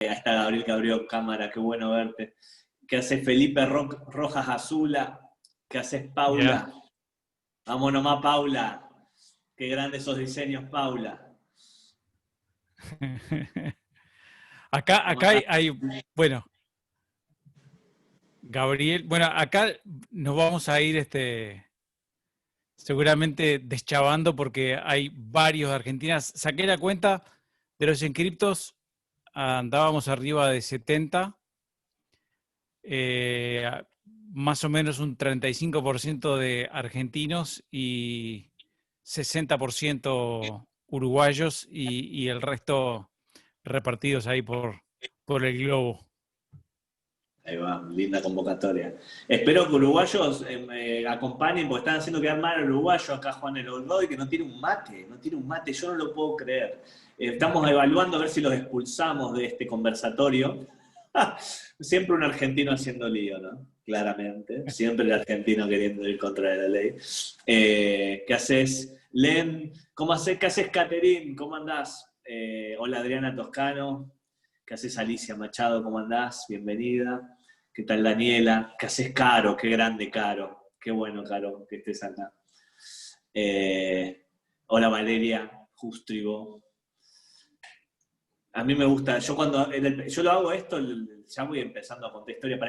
Ahí está Gabriel que abrió cámara, qué bueno verte. ¿Qué haces Felipe Rojas Azula? ¿Qué haces Mirá. Paula? Vamos nomás Paula. Qué grandes esos diseños, Paula. ¿Cómo Acá andás? bueno, Gabriel, bueno, acá nos vamos a ir seguramente deschavando porque hay varios de Argentina. Saqué la cuenta de los inscriptos, andábamos arriba de 70, eh, más o menos un 35% de argentinos y 60% uruguayos y el resto repartidos ahí por el globo. Ahí va, linda convocatoria. Espero que uruguayos me acompañen, porque están haciendo quedar mal al uruguayo acá Juan el Olgoy, que no tiene un mate, yo no lo puedo creer. Estamos evaluando a ver si los expulsamos de este conversatorio. Siempre un argentino haciendo lío, ¿no? Claramente. Siempre el argentino queriendo ir contra la ley. ¿Qué haces, Len? ¿Cómo haces? ¿Qué haces, Caterín? ¿Cómo andás? Hola, Adriana Toscano. ¿Qué haces, Alicia Machado? ¿Cómo andás? Bienvenida. ¿Qué tal, Daniela? ¿Qué haces, Caro? Qué grande, Caro. Qué bueno, Caro, que estés acá. Hola, Valeria Justrigo. A mí me gusta, yo lo hago esto, ya voy empezando a contar historias,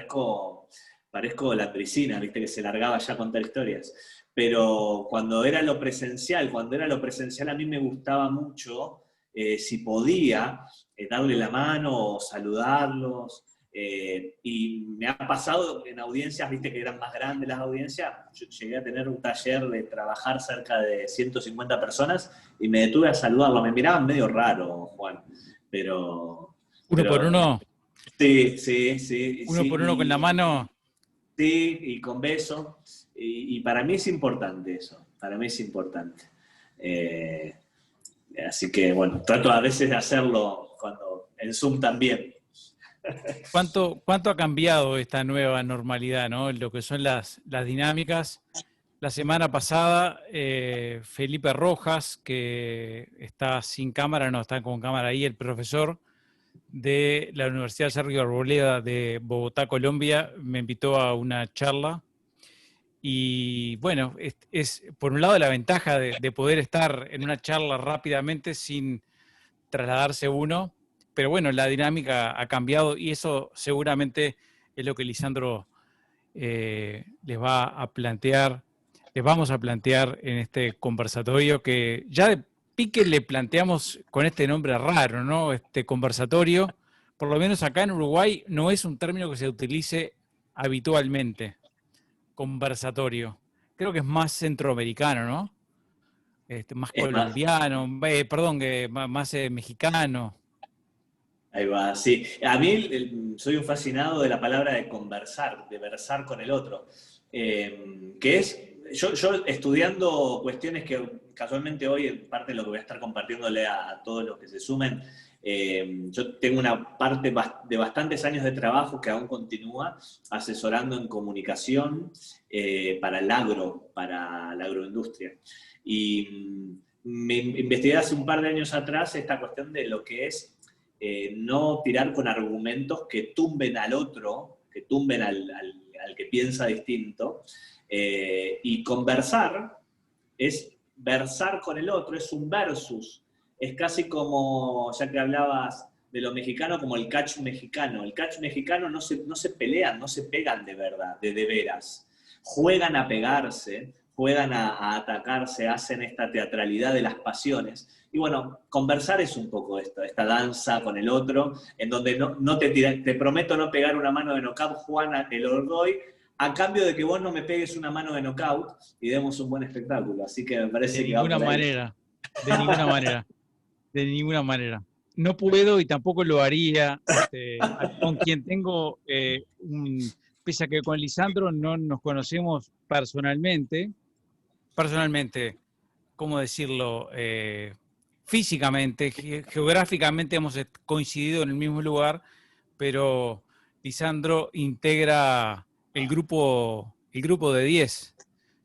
parezco Landricina, viste, que se largaba ya a contar historias. Pero cuando era lo presencial a mí me gustaba mucho, si podía, darle la mano o saludarlos. Y me ha pasado en audiencias, viste que eran más grandes las audiencias, yo llegué a tener un taller de trabajar cerca de 150 personas y me detuve a saludarlos, me miraban medio raro, Juan, pero, Uno por pero uno, sí, sí, sí, uno por uno con la sí, mano. sí, y con beso. Y para mí es importante eso, para mí es importante. Eh, Así que bueno, trato a veces de hacerlo cuando en Zoom también. ¿Cuánto ha cambiado esta nueva normalidad, ¿no? Lo que son las dinámicas. La semana pasada, Felipe Rojas, que está sin cámara, no está con cámara ahí, el profesor de la Universidad Sergio Arboleda de Bogotá, Colombia, me invitó a una charla. Y bueno, es por un lado la ventaja de poder estar en una charla rápidamente sin trasladarse uno, pero bueno, la dinámica ha cambiado y eso seguramente es lo que Lisandro les va a plantear, les vamos a plantear en este conversatorio que ya de pique le planteamos con este nombre raro, ¿no? Este conversatorio, por lo menos acá en Uruguay no es un término que se utilice habitualmente, conversatorio. Creo que es más centroamericano, ¿no? Más Es más, colombiano, perdón, que más mexicano. ahí va, sí. A mí soy un fascinado de la palabra de conversar, de versar con el otro. Que es, yo estudiando cuestiones que casualmente hoy, en parte de lo que voy a estar compartiéndole a todos los que se sumen, yo tengo una parte de bastantes años de trabajo que aún continúa asesorando en comunicación para la agroindustria. Y me investigué hace un par de años atrás esta cuestión de lo que es no tirar con argumentos que tumben al otro, que tumben al que piensa distinto, y conversar es versar con el otro, es un versus, es casi como, ya que hablabas de lo mexicano, como el catch mexicano. El catch mexicano no se pelean, no se pegan de verdad, de veras. Juegan a pegarse, juegan a atacarse, hacen esta teatralidad de las pasiones. Y bueno, conversar es un poco esto, esta danza con el otro, en donde no te prometo no pegar una mano de knockout, Juan el Orgoy, a cambio de que vos no me pegues una mano de knockout y demos un buen espectáculo. Así que me De parece que va ninguna por ahí. manera, de ninguna manera, de ninguna manera. No puedo y tampoco lo haría. Con quien tengo, pese a que con Lisandro no nos conocemos personalmente, ¿cómo decirlo? Físicamente, geográficamente hemos coincidido en el mismo lugar, pero Lisandro integra el grupo de 10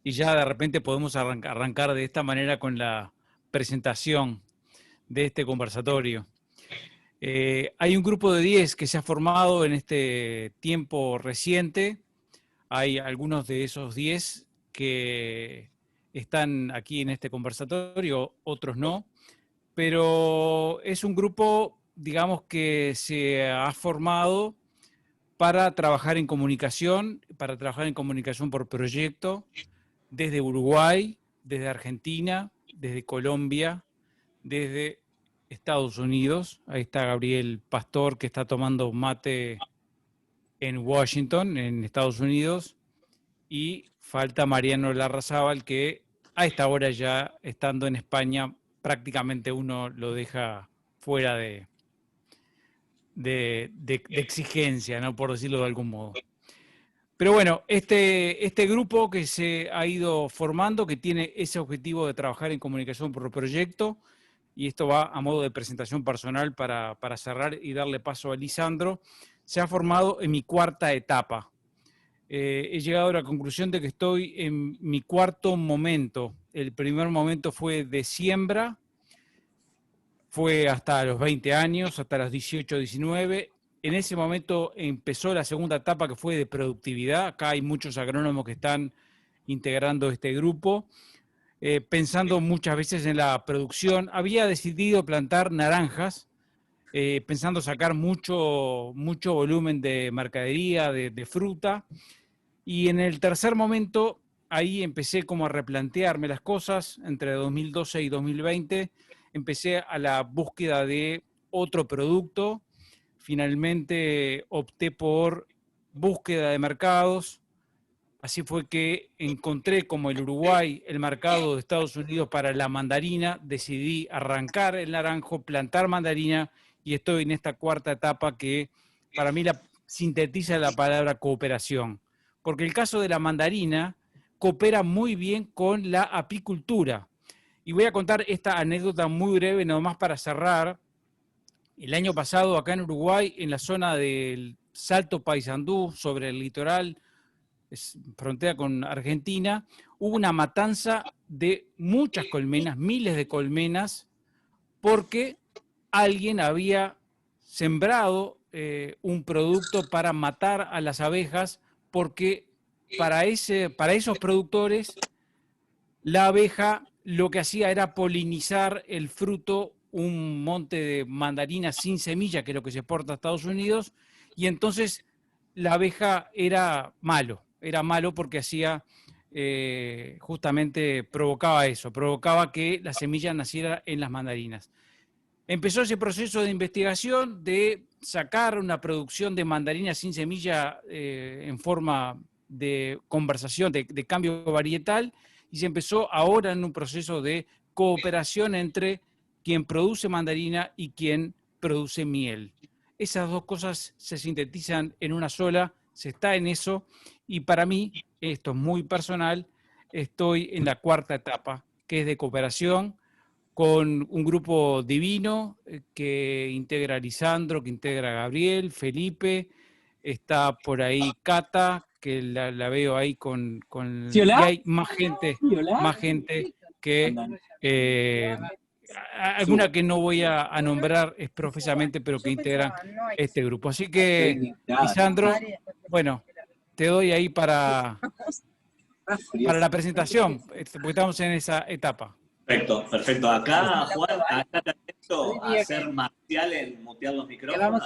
y ya de repente podemos arrancar de esta manera con la presentación de este conversatorio. Hay un grupo de 10 que se ha formado en este tiempo reciente. Hay algunos de esos 10 que están aquí en este conversatorio, otros no, pero es un grupo, digamos, que se ha formado para trabajar en comunicación por proyecto, desde Uruguay, desde Argentina, desde Colombia, desde Estados Unidos. Ahí está Gabriel Pastor, que está tomando mate en Washington, en Estados Unidos, y falta Mariano Larrazábal, que a esta hora ya estando en España, prácticamente uno lo deja fuera de exigencia, ¿no? Por decirlo de algún modo. Pero bueno, este grupo que se ha ido formando, que tiene ese objetivo de trabajar en comunicación por proyecto, y esto va a modo de presentación personal para cerrar y darle paso a Lisandro, se ha formado en mi cuarta etapa. He llegado a la conclusión de que estoy en mi cuarto momento. El primer momento fue de siembra, fue hasta los 20 años, hasta los 18, 19. En ese momento empezó la segunda etapa, que fue de productividad. Acá hay muchos agrónomos que están integrando este grupo. Pensando muchas veces en la producción, había decidido plantar naranjas, pensando sacar mucho volumen de mercadería, de fruta. Y en el tercer momento, ahí empecé como a replantearme las cosas, entre 2012 y 2020, empecé a la búsqueda de otro producto, finalmente opté por búsqueda de mercados, así fue que encontré como el Uruguay el mercado de Estados Unidos para la mandarina, decidí arrancar el naranjo, plantar mandarina y estoy en esta cuarta etapa que para mí sintetiza la palabra cooperación. Porque el caso de la mandarina coopera muy bien con la apicultura. Y voy a contar esta anécdota muy breve, nomás para cerrar. El año pasado, acá en Uruguay, en la zona del Salto Paysandú, sobre el litoral, frontera con Argentina, hubo una matanza de muchas colmenas, miles de colmenas, porque alguien había sembrado un producto para matar a las abejas, porque para esos productores la abeja lo que hacía era polinizar el fruto, un monte de mandarinas sin semilla, que es lo que se exporta a Estados Unidos, y entonces la abeja era malo porque hacía, justamente provocaba eso, provocaba que la semilla naciera en las mandarinas. Empezó ese proceso de investigación de sacar una producción de mandarinas sin semilla en forma de conversación, de cambio varietal, y se empezó ahora en un proceso de cooperación entre quien produce mandarina y quien produce miel. Esas dos cosas se sintetizan en una sola, se está en eso, y para mí, esto es muy personal, estoy en la cuarta etapa, que es de cooperación, con un grupo divino que integra a Lisandro, que integra a Gabriel, Felipe, está por ahí Cata, que la veo ahí ¿Sí, y hola? hay ¿Sí, hola? más gente que Andan. alguna que no voy a nombrar profesamente, pero que integran este grupo. Así que, Lisandro, bueno, te doy ahí para la presentación, porque estamos en esa etapa. Perfecto, perfecto. Acá, Juan, acá te atento a ser marcial en mutear los micrófonos.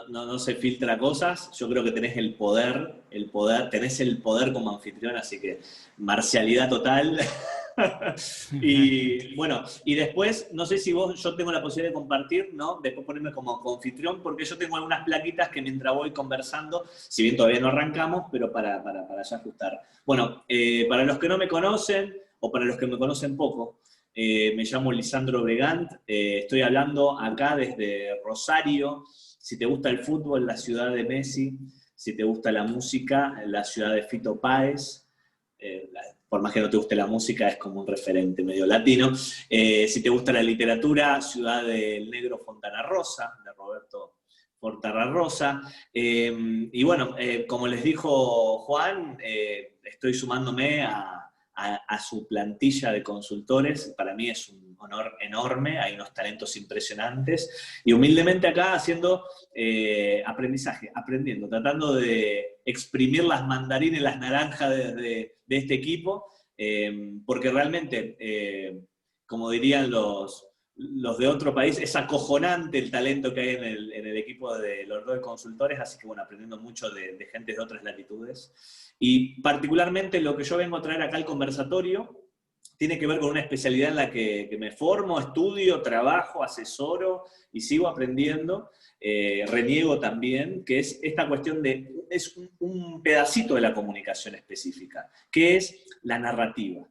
No se filtra cosas. Yo creo que tenés el poder, tenés el poder como anfitrión, así que marcialidad total. Y bueno, y después, no sé si yo tengo la posibilidad de compartir, ¿no? Después ponerme como anfitrión, porque yo tengo algunas plaquitas que mientras voy conversando, si bien todavía no arrancamos, pero para ya ajustar. Bueno, para los que no me conocen, o para los que me conocen poco, me llamo Lisandro Bregant, estoy hablando acá desde Rosario. Si te gusta el fútbol, la ciudad de Messi. Si te gusta la música, la ciudad de Fito Páez. Por más que no te guste la música, es como un referente medio latino. Si te gusta la literatura, ciudad del negro Fontana Rosa, de Roberto Fontana Rosa. Y bueno, como les dijo Juan, estoy sumándome a su plantilla de consultores. Para mí es un honor enorme, hay unos talentos impresionantes, y humildemente acá haciendo aprendizaje, aprendiendo, tratando de exprimir las mandarinas y las naranjas de este equipo, porque realmente, como dirían los de otro país, es acojonante el talento que hay en el equipo de los dos consultores, así que bueno, aprendiendo mucho de gente de otras latitudes. Y particularmente lo que yo vengo a traer acá al conversatorio tiene que ver con una especialidad en la que me formo, estudio, trabajo, asesoro y sigo aprendiendo, reniego también, que es esta cuestión de, es un pedacito de la comunicación específica, que es la narrativa,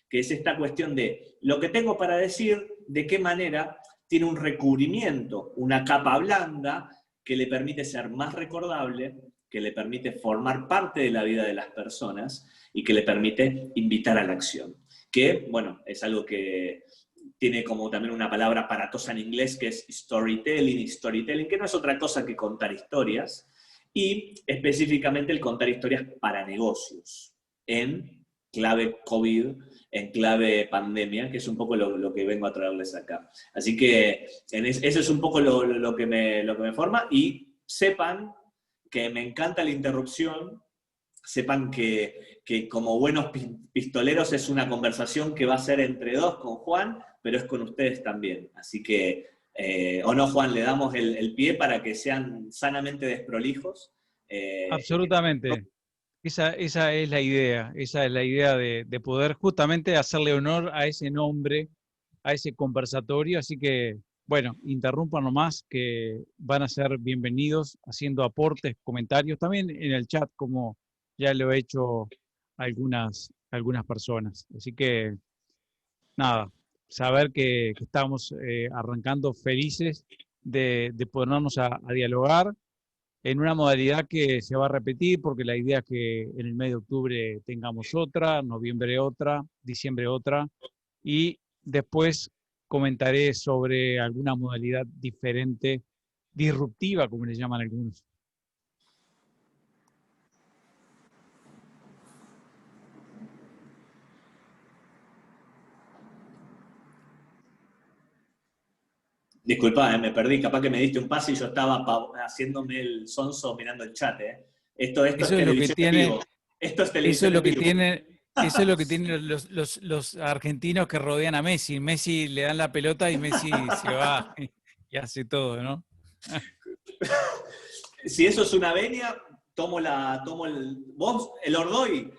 que es esta cuestión de lo que tengo para decir, de qué manera tiene un recubrimiento, una capa blanda que le permite ser más recordable, que le permite formar parte de la vida de las personas y que le permite invitar a la acción. Que, bueno, es algo que tiene como también una palabra aparatosa en inglés que es storytelling, que no es otra cosa que contar historias, y específicamente el contar historias para negocios, en clave COVID, en clave pandemia, que es un poco lo que vengo a traerles acá. Así que eso es un poco lo que me forma, y sepan que me encanta la interrupción, sepan que como buenos pistoleros es una conversación que va a ser entre dos con Juan, pero es con ustedes también. Así que, o no, Juan, le damos el pie para que sean sanamente desprolijos. Absolutamente. Esa es la idea, de poder justamente hacerle honor a ese nombre, a ese conversatorio, así que, bueno, interrumpan nomás, que van a ser bienvenidos haciendo aportes, comentarios, también en el chat, como ya lo he hecho algunas personas. Así que, nada, saber que estamos arrancando felices de ponernos a dialogar en una modalidad que se va a repetir, porque la idea es que en el mes de octubre tengamos otra, noviembre otra, diciembre otra, y después comentaré sobre alguna modalidad diferente, disruptiva, como le llaman algunos. Disculpa, me perdí, capaz que me diste un pase y yo estaba haciéndome el sonso mirando el chat. Esto es Eso es lo que televisión en tiene, vivo. Esto es eso es televisión lo en que vivo. tiene, eso es lo que tienen los argentinos que rodean a Messi. Messi le dan la pelota y Messi se va y hace todo, ¿no? Si eso es una venia, vos, el Ordoy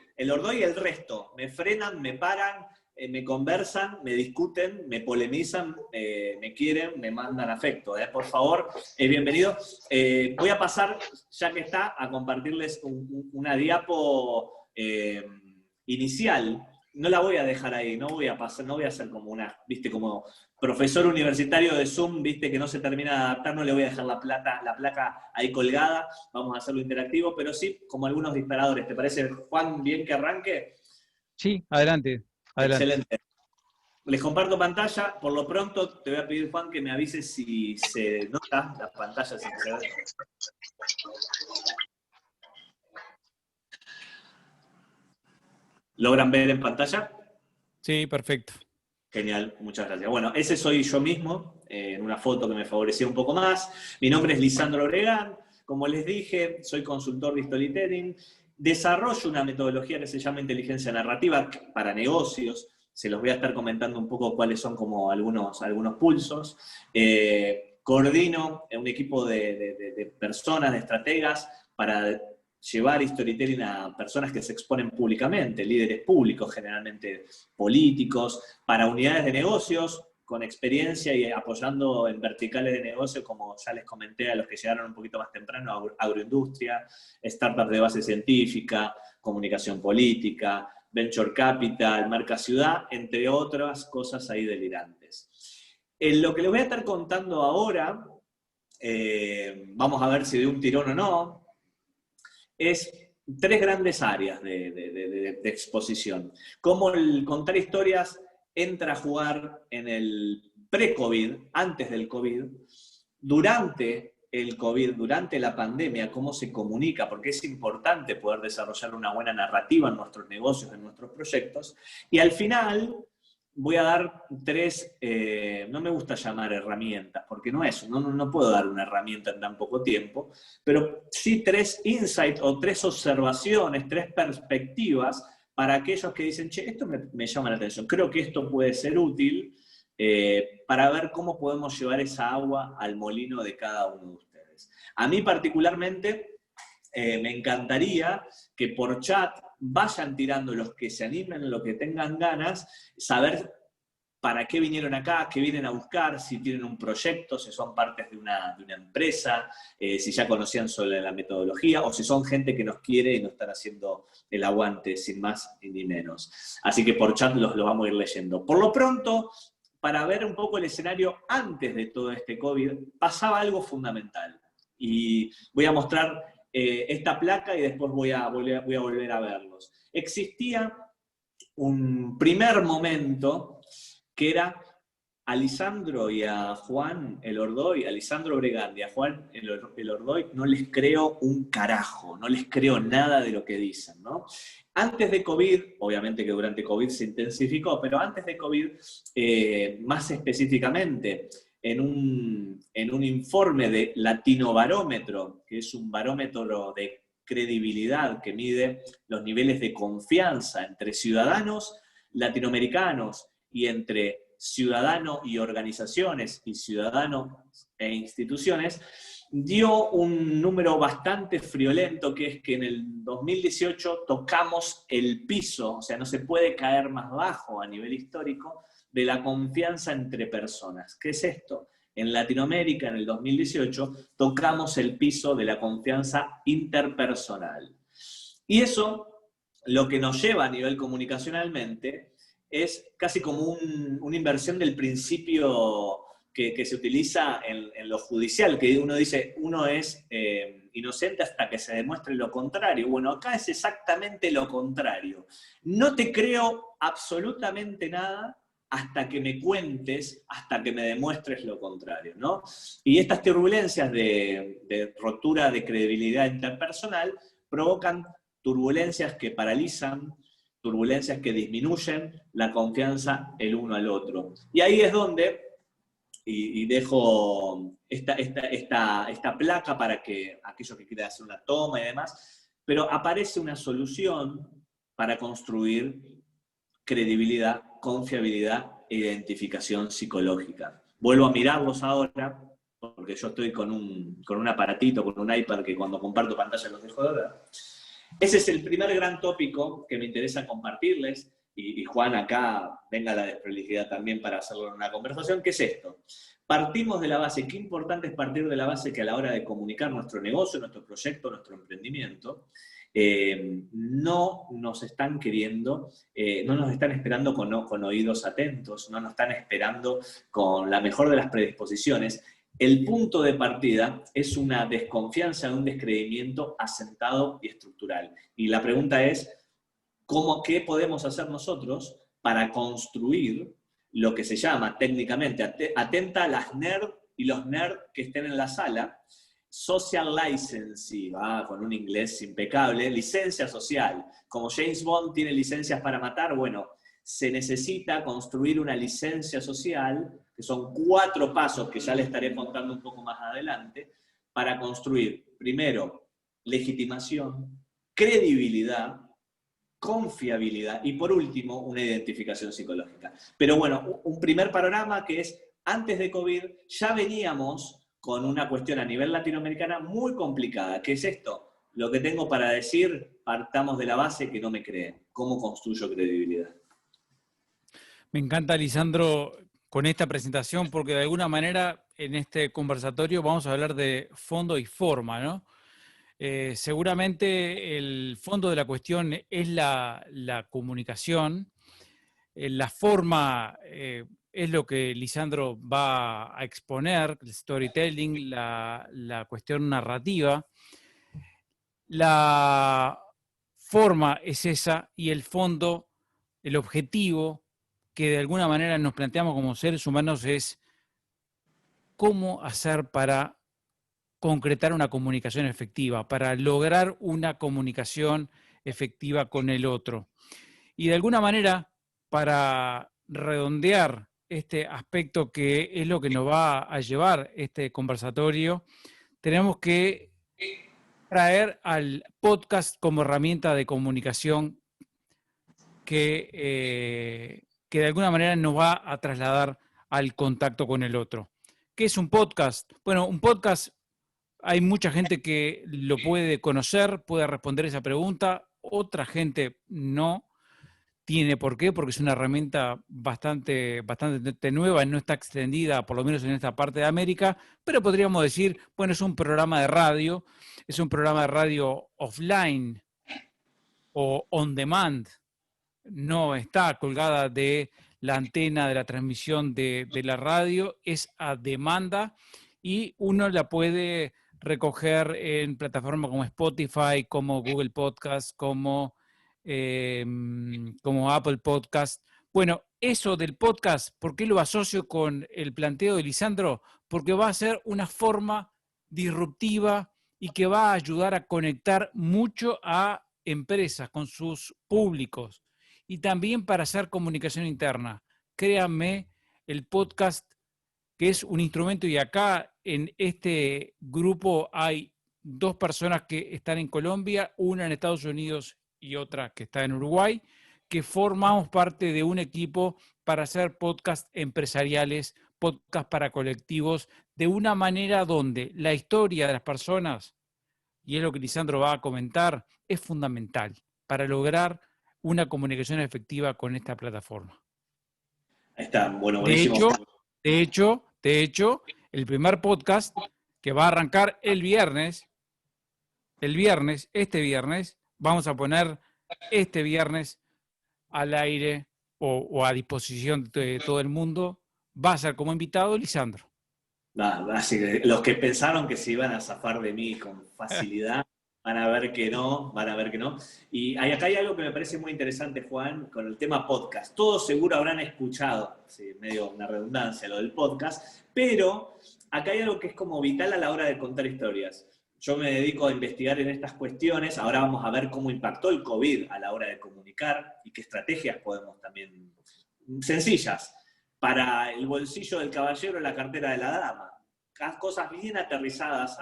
y el resto. Me frenan, me paran, me conversan, me discuten, me polemizan, me quieren, me mandan afecto. Por favor, bienvenido. Voy a pasar, ya que está, a compartirles una diapo inicial. No la voy a dejar ahí, no voy a hacer como viste, como profesor universitario de Zoom, viste, que no se termina de adaptar, no le voy a dejar la placa ahí colgada, vamos a hacerlo interactivo, pero sí, como algunos disparadores. ¿Te parece, Juan, bien que arranque? Sí, adelante. Excelente. Les comparto pantalla. Por lo pronto te voy a pedir, Juan, que me avises si se nota la pantalla. Si se ve. ¿Logran ver en pantalla? Sí, perfecto. Genial, muchas gracias. Bueno, ese soy yo mismo, en una foto que me favorecía un poco más. Mi nombre es Lisandro Obregán. Como les dije, soy consultor de storytelling. Desarrollo una metodología que se llama inteligencia narrativa para negocios. Se los voy a estar comentando un poco cuáles son como algunos pulsos. Coordino un equipo de personas, de estrategas, para llevar storytelling a personas que se exponen públicamente, líderes públicos, generalmente políticos, para unidades de negocios, con experiencia y apoyando en verticales de negocio, como ya les comenté a los que llegaron un poquito más temprano, agroindustria, startups de base científica, comunicación política, venture capital, marca ciudad, entre otras cosas ahí delirantes. En lo que les voy a estar contando ahora, vamos a ver si de un tirón o no, es tres grandes áreas de exposición. Cómo el contar historias entra a jugar en el pre-COVID, antes del COVID, durante el COVID, durante la pandemia, cómo se comunica, porque es importante poder desarrollar una buena narrativa en nuestros negocios, en nuestros proyectos, y al final voy a dar tres, no me gusta llamar herramientas, porque no es, no puedo dar una herramienta en tan poco tiempo, pero sí tres insights o tres observaciones, tres perspectivas para aquellos que dicen, che, esto me llama la atención, creo que esto puede ser útil para ver cómo podemos llevar esa agua al molino de cada uno de ustedes. A mí particularmente me encantaría que por chat vayan tirando los que se animen, los que tengan ganas, saber para qué vinieron acá, qué vienen a buscar, si tienen un proyecto, si son partes de una empresa, si ya conocían sobre la metodología, o si son gente que nos quiere y nos están haciendo el aguante, sin más ni menos. Así que por chat los vamos a ir leyendo. Por lo pronto, para ver un poco el escenario antes de todo este COVID, pasaba algo fundamental. Y voy a mostrar esta placa y después voy a volver a verlos. Existía un primer momento que era a Lisandro y a Juan Elordoy, a Lisandro Bregandi y a Juan Elordoy, no les creo un carajo, no les creo nada de lo que dicen, ¿no? Antes de COVID, obviamente que durante COVID se intensificó, pero antes de COVID, más específicamente, en un informe de Latinobarómetro, que es un barómetro de credibilidad que mide los niveles de confianza entre ciudadanos latinoamericanos y entre ciudadanos y organizaciones y ciudadanos e instituciones, dio un número bastante friolento, que es que en el 2018 tocamos el piso, o sea, no se puede caer más bajo a nivel histórico, de la confianza entre personas. ¿Qué es esto? En Latinoamérica, en el 2018, tocamos el piso de la confianza interpersonal. Y eso, lo que nos lleva a nivel comunicacionalmente, es casi como una inversión del principio que se utiliza en lo judicial, que uno dice, uno es inocente hasta que se demuestre lo contrario. Bueno, acá es exactamente lo contrario. No te creo absolutamente nada hasta que me cuentes, hasta que me demuestres lo contrario, ¿no? Y estas turbulencias de rotura de credibilidad interpersonal provocan turbulencias que paralizan, turbulencias que disminuyen la confianza el uno al otro. Y ahí es donde, y dejo esta placa para que aquellos que quieran hacer una toma y demás, pero aparece una solución para construir credibilidad, confiabilidad e identificación psicológica. Vuelvo a mirarlos ahora, porque yo estoy con un aparatito, con un iPad, que cuando comparto pantalla los dejo de ver. Ese es el primer gran tópico que me interesa compartirles, y Juan acá venga la desprolijidad también para hacerlo en una conversación, que es esto. Partimos de la base, qué importante es partir de la base que a la hora de comunicar nuestro negocio, nuestro proyecto, nuestro emprendimiento, no nos están queriendo, no nos están esperando con oídos atentos, no nos están esperando con la mejor de las predisposiciones. El punto de partida es una desconfianza, un descreimiento asentado y estructural. Y la pregunta es, ¿qué podemos hacer nosotros para construir lo que se llama técnicamente, atenta a las nerds y los nerds que estén en la sala, social licensing, con un inglés impecable, licencia social. Como James Bond tiene licencias para matar, bueno, se necesita construir una licencia social, que son 4 pasos que ya les estaré contando un poco más adelante, para construir, primero, legitimación, credibilidad, confiabilidad y, por último, una identificación psicológica. Pero bueno, un primer panorama que es, antes de COVID, ya veníamos con una cuestión a nivel latinoamericana muy complicada. ¿Qué es esto? Lo que tengo para decir, partamos de la base que no me creen. ¿Cómo construyo credibilidad? Me encanta, Lisandro, con esta presentación, porque de alguna manera en este conversatorio vamos a hablar de fondo y forma, ¿no? Seguramente el fondo de la cuestión es la comunicación, la forma es lo que Lisandro va a exponer, el storytelling, la cuestión narrativa. La forma es esa y el fondo, el objetivo que de alguna manera nos planteamos como seres humanos es cómo hacer para concretar una comunicación efectiva, para lograr una comunicación efectiva con el otro. Y de alguna manera, para redondear este aspecto que es lo que nos va a llevar este conversatorio, tenemos que traer al podcast como herramienta de comunicación que de alguna manera nos va a trasladar al contacto con el otro. ¿Qué es un podcast? Bueno, un podcast, hay mucha gente que lo puede conocer, puede responder esa pregunta, otra gente no tiene por qué, porque es una herramienta bastante nueva, no está extendida, por lo menos en esta parte de América, pero podríamos decir, bueno, es un programa de radio offline o on demand, no está colgada de la antena de la transmisión de la radio, es a demanda y uno la puede recoger en plataformas como Spotify, como Google Podcast, como Apple Podcast. Bueno, eso del podcast, ¿por qué lo asocio con el planteo de Lisandro? Porque va a ser una forma disruptiva y que va a ayudar a conectar mucho a empresas con sus públicos y también para hacer comunicación interna. Créanme, el podcast, que es un instrumento, y acá en este grupo hay 2 personas que están en Colombia, una en Estados Unidos y otra que está en Uruguay, que formamos parte de un equipo para hacer podcasts empresariales, podcasts para colectivos, de una manera donde la historia de las personas, y es lo que Lisandro va a comentar, es fundamental para lograr una comunicación efectiva con esta plataforma. Ahí está, bueno, buenísimo. De hecho, el primer podcast que va a arrancar este viernes, vamos a poner este viernes al aire o a disposición de todo el mundo, va a ser como invitado Lisandro. Así que los que pensaron que se iban a zafar de mí con facilidad, van a ver que no. Y acá hay algo que me parece muy interesante, Juan, con el tema podcast. Todos seguro habrán escuchado, sí, medio una redundancia lo del podcast, pero acá hay algo que es como vital a la hora de contar historias. Yo me dedico a investigar en estas cuestiones, ahora vamos a ver cómo impactó el COVID a la hora de comunicar y qué estrategias podemos también, sencillas, para el bolsillo del caballero y la cartera de la dama. Cosas bien aterrizadas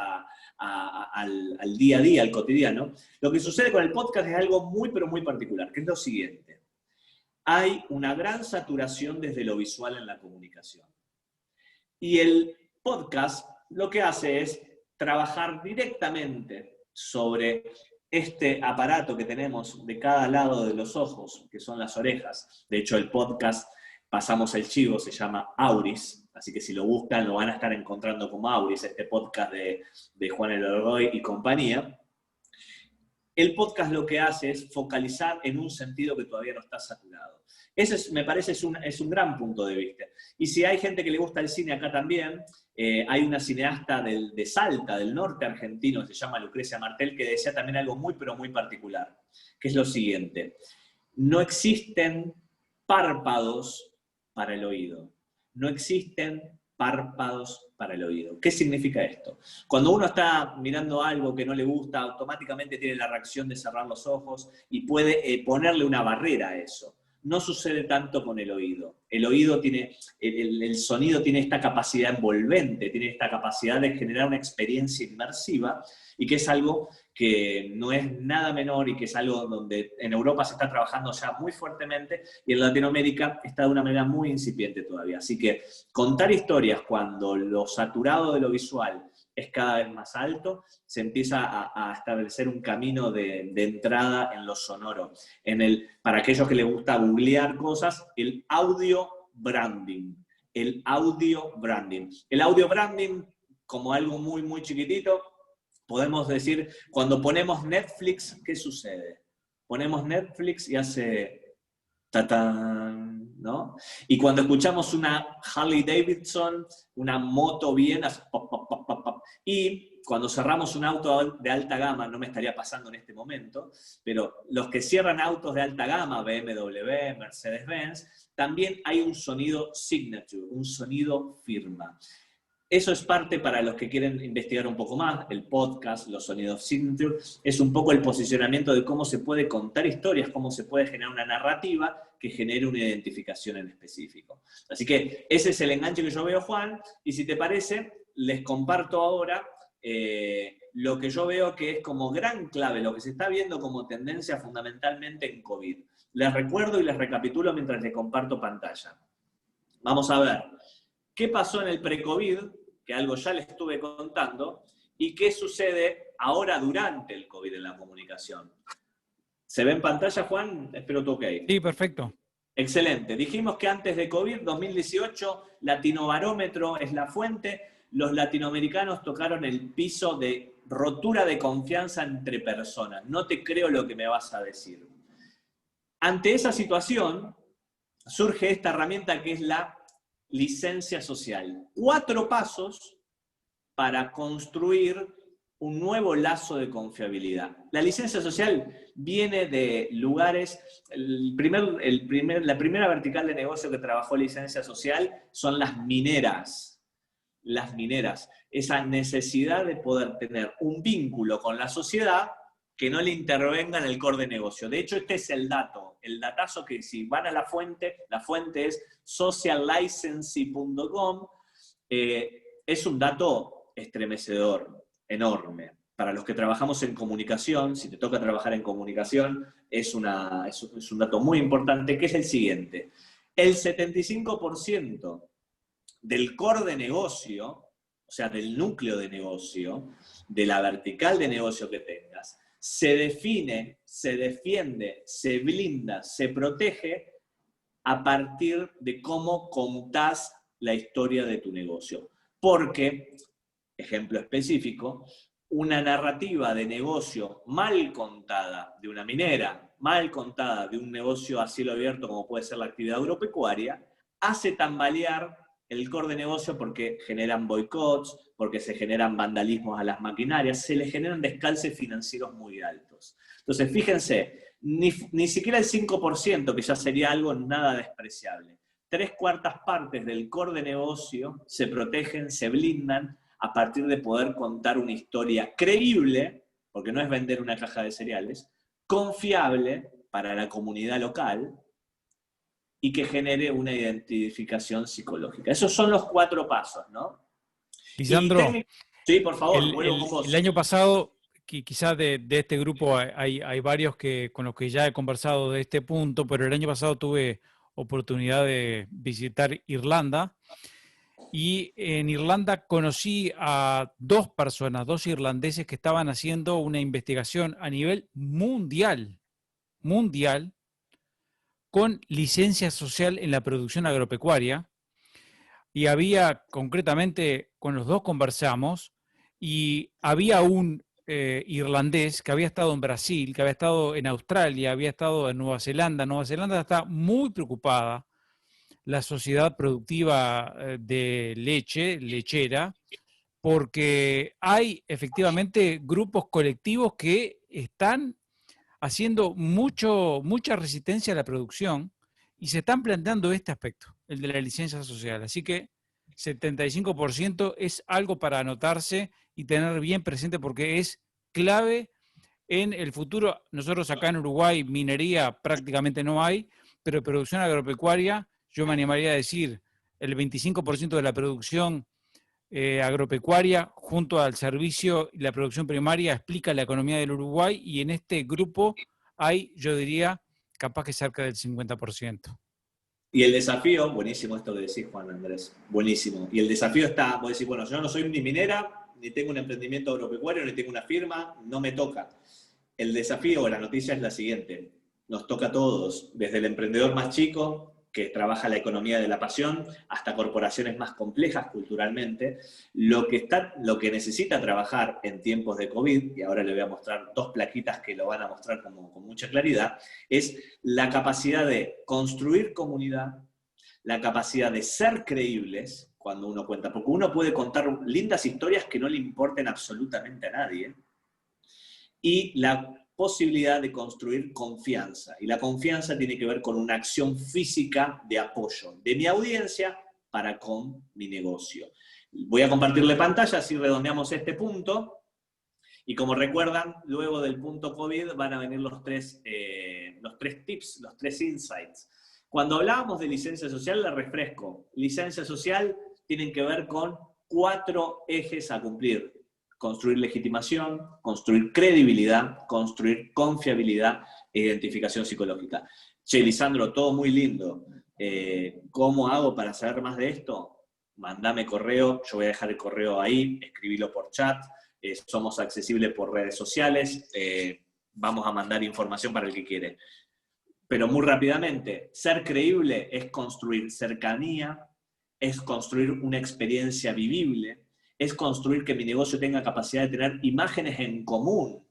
al día a día, al cotidiano. Lo que sucede con el podcast es algo muy, pero muy particular, que es lo siguiente. Hay una gran saturación desde lo visual en la comunicación. Y el podcast lo que hace es trabajar directamente sobre este aparato que tenemos de cada lado de los ojos, que son las orejas. De hecho, el podcast, pasamos el chivo, se llama Auris. Así que si lo buscan, lo van a estar encontrando como Auris, este podcast de Juan Elorgoy y compañía. El podcast lo que hace es focalizar en un sentido que todavía no está saturado. Ese me parece es un gran punto de vista. Y si hay gente que le gusta el cine acá también, hay una cineasta de Salta, del norte argentino, que se llama Lucrecia Martel, que decía también algo muy, pero muy particular, que es lo siguiente. No existen párpados para el oído. No existen párpados para el oído. ¿Qué significa esto? Cuando uno está mirando algo que no le gusta, automáticamente tiene la reacción de cerrar los ojos y puede ponerle una barrera a eso. No sucede tanto con el oído. El oído tiene, el sonido tiene esta capacidad envolvente, tiene esta capacidad de generar una experiencia inmersiva y que es algo que no es nada menor y que es algo donde en Europa se está trabajando ya muy fuertemente y en Latinoamérica está de una manera muy incipiente todavía. Así que contar historias cuando lo saturado de lo visual es cada vez más alto, se empieza a establecer un camino de entrada en lo sonoro. Para aquellos que les gusta googlear cosas, el audio branding. El audio branding. El audio branding, como algo muy, muy chiquitito, podemos decir, cuando ponemos Netflix, ¿qué sucede? Ponemos Netflix y hace tatán, ¿no? Y cuando escuchamos una Harley Davidson, una moto bien, hace pop, pop, pop, pop, pop. Y cuando cerramos un auto de alta gama, no me estaría pasando en este momento, pero los que cierran autos de alta gama, BMW, Mercedes-Benz, también hay un sonido signature, un sonido firma. Eso es parte para los que quieren investigar un poco más, el podcast, los sonidos signature, es un poco el posicionamiento de cómo se puede contar historias, cómo se puede generar una narrativa que genere una identificación en específico. Así que ese es el enganche que yo veo, Juan, y si te parece, les comparto ahora lo que yo veo que es como gran clave, lo que se está viendo como tendencia fundamentalmente en COVID. Les recuerdo y les recapitulo mientras les comparto pantalla. Vamos a ver. ¿Qué pasó en el pre-COVID? Que algo ya les estuve contando. ¿Y qué sucede ahora durante el COVID en la comunicación? ¿Se ve en pantalla, Juan? Espero tu ok. Sí, perfecto. Excelente. Dijimos que antes de COVID, 2018, Latinobarómetro es la fuente. Los latinoamericanos tocaron el piso de rotura de confianza entre personas. No te creo lo que me vas a decir. Ante esa situación, surge esta herramienta que es la licencia social. 4 pasos para construir un nuevo lazo de confiabilidad. La licencia social viene de lugares, la primera vertical de negocio que trabajó licencia social son las mineras. Las mineras, esa necesidad de poder tener un vínculo con la sociedad que no le intervenga en el core de negocio. De hecho, este es el dato, el datazo que si van a la fuente es sociallicense.com, es un dato estremecedor, enorme. Para los que trabajamos en comunicación, si te toca trabajar en comunicación, es un dato muy importante, que es el siguiente. El 75% del core de negocio, o sea, del núcleo de negocio, de la vertical de negocio que tengas, se define, se defiende, se blinda, se protege a partir de cómo contás la historia de tu negocio. Porque, ejemplo específico, una narrativa de negocio mal contada de una minera, mal contada de un negocio a cielo abierto como puede ser la actividad agropecuaria, hace tambalear el core de negocio porque generan boicots, porque se generan vandalismos a las maquinarias, se le generan descalces financieros muy altos. Entonces, fíjense, ni siquiera el 5%, que ya sería algo nada despreciable. 3/4 partes del core de negocio se protegen, se blindan a partir de poder contar una historia creíble, porque no es vender una caja de cereales, confiable para la comunidad local y que genere una identificación psicológica. Esos son los 4 pasos, ¿no? Lisandro, sí, por favor, vuelvo con vos. El año pasado, quizás de este grupo hay varios con los que ya he conversado de este punto, pero el año pasado tuve oportunidad de visitar Irlanda y en Irlanda conocí a 2 personas, 2 irlandeses que estaban haciendo una investigación a nivel mundial, con licencia social en la producción agropecuaria. Y había, concretamente, con los 2 conversamos, y había un irlandés que había estado en Brasil, que había estado en Australia, había estado en Nueva Zelanda. Nueva Zelanda está muy preocupada, la sociedad productiva de leche, lechera, porque hay efectivamente grupos colectivos que están haciendo mucha resistencia a la producción y se están planteando este aspecto, el de la licencia social. Así que 75% es algo para anotarse y tener bien presente porque es clave en el futuro. Nosotros acá en Uruguay minería prácticamente no hay, pero producción agropecuaria, yo me animaría a decir, el 25% de la producción agropecuaria junto al servicio y la producción primaria explica la economía del Uruguay y en este grupo hay, yo diría, capaz que cerca del 50%. Y el desafío, buenísimo esto que decís, Juan Andrés, buenísimo. Y el desafío está, vos decís, bueno, yo no soy ni minera, ni tengo un emprendimiento agropecuario, ni tengo una firma, no me toca. El desafío, la noticia es la siguiente, nos toca a todos, desde el emprendedor más chico, que trabaja la economía de la pasión, hasta corporaciones más complejas culturalmente, lo que necesita trabajar en tiempos de COVID, y ahora le voy a mostrar 2 plaquitas que lo van a mostrar con mucha claridad, es la capacidad de construir comunidad, la capacidad de ser creíbles cuando uno cuenta, porque uno puede contar lindas historias que no le importen absolutamente a nadie, y la posibilidad de construir confianza. Y la confianza tiene que ver con una acción física de apoyo de mi audiencia para con mi negocio. Voy a compartirle pantalla, así redondeamos este punto. Y como recuerdan, luego del punto COVID van a venir los tres tips, los tres insights. Cuando hablábamos de licencia social, les refresco. Licencia social tienen que ver con 4 ejes a cumplir. Construir legitimación, construir credibilidad, construir confiabilidad e identificación psicológica. Che, Lisandro, todo muy lindo. ¿Cómo hago para saber más de esto? Mandame correo, yo voy a dejar el correo ahí, escribilo por chat, somos accesibles por redes sociales, vamos a mandar información para el que quiere. Pero muy rápidamente, ser creíble es construir cercanía, es construir una experiencia vivible, es construir que mi negocio tenga capacidad de tener imágenes en común,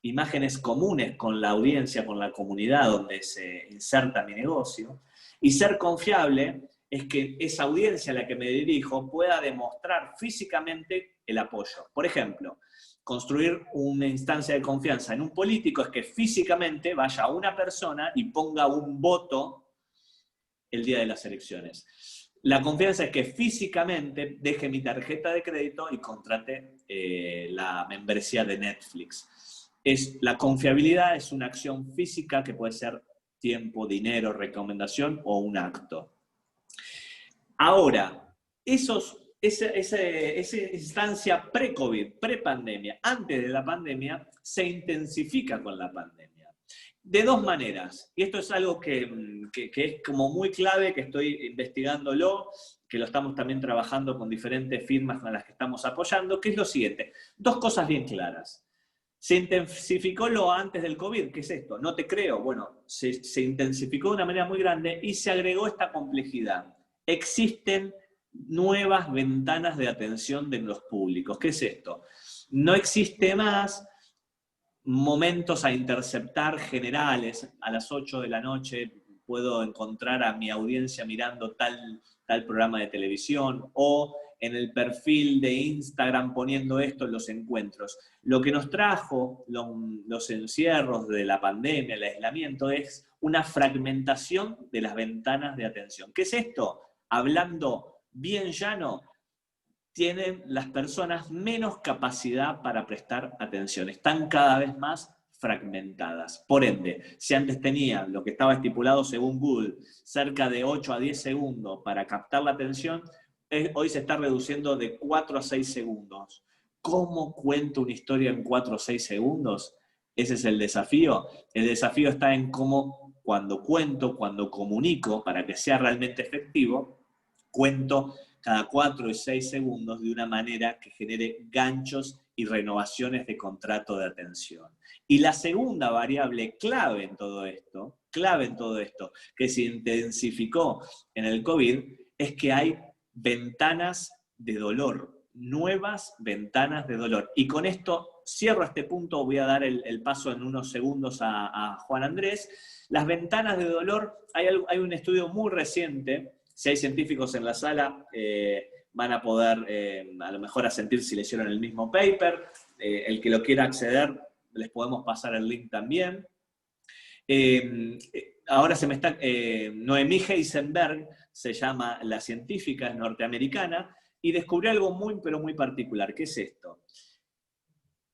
imágenes comunes con la audiencia, con la comunidad donde se inserta mi negocio. Y ser confiable es que esa audiencia a la que me dirijo pueda demostrar físicamente el apoyo. Por ejemplo, construir una instancia de confianza en un político es que físicamente vaya una persona y ponga un voto el día de las elecciones. La confianza es que físicamente deje mi tarjeta de crédito y contrate la membresía de Netflix. La confiabilidad es una acción física que puede ser tiempo, dinero, recomendación o un acto. Ahora, esa instancia pre-COVID, pre-pandemia, antes de la pandemia, se intensifica con la pandemia. De 2 maneras, y esto es algo que es como muy clave, que estoy investigándolo, que lo estamos también trabajando con diferentes firmas con las que estamos apoyando, que es lo siguiente. 2 cosas bien claras. Se intensificó lo antes del COVID, ¿qué es esto? No te creo. Bueno, se intensificó de una manera muy grande y se agregó esta complejidad. Existen nuevas ventanas de atención de los públicos. ¿Qué es esto? No existe más momentos a interceptar generales. A las 8 de la noche puedo encontrar a mi audiencia mirando tal programa de televisión, o en el perfil de Instagram poniendo esto en los encuentros. Lo que nos trajo los encierros de la pandemia, el aislamiento, es una fragmentación de las ventanas de atención. ¿Qué es esto? Hablando bien llano, tienen las personas menos capacidad para prestar atención. Están cada vez más fragmentadas. Por ende, si antes tenía lo que estaba estipulado según Google, cerca de 8 a 10 segundos para captar la atención, hoy se está reduciendo de 4 a 6 segundos. ¿Cómo cuento una historia en 4 o 6 segundos? Ese es el desafío. El desafío está en cómo, cuando cuento, cuando comunico, para que sea realmente efectivo, cuento cada 4 y 6 segundos de una manera que genere ganchos y renovaciones de contrato de atención. Y la segunda variable clave en todo esto, que se intensificó en el COVID, es que hay ventanas de dolor, nuevas ventanas de dolor. Y con esto cierro este punto, voy a dar el paso en unos segundos a Juan Andrés. Las ventanas de dolor, hay un estudio muy reciente. Si hay científicos en la sala, van a poder a lo mejor asentir si leyeron el mismo paper. El que lo quiera acceder, les podemos pasar el link también. Ahora se me está... Noemí Heisenberg se llama la científica, es norteamericana, y descubrió algo muy, pero muy particular. ¿Qué es esto?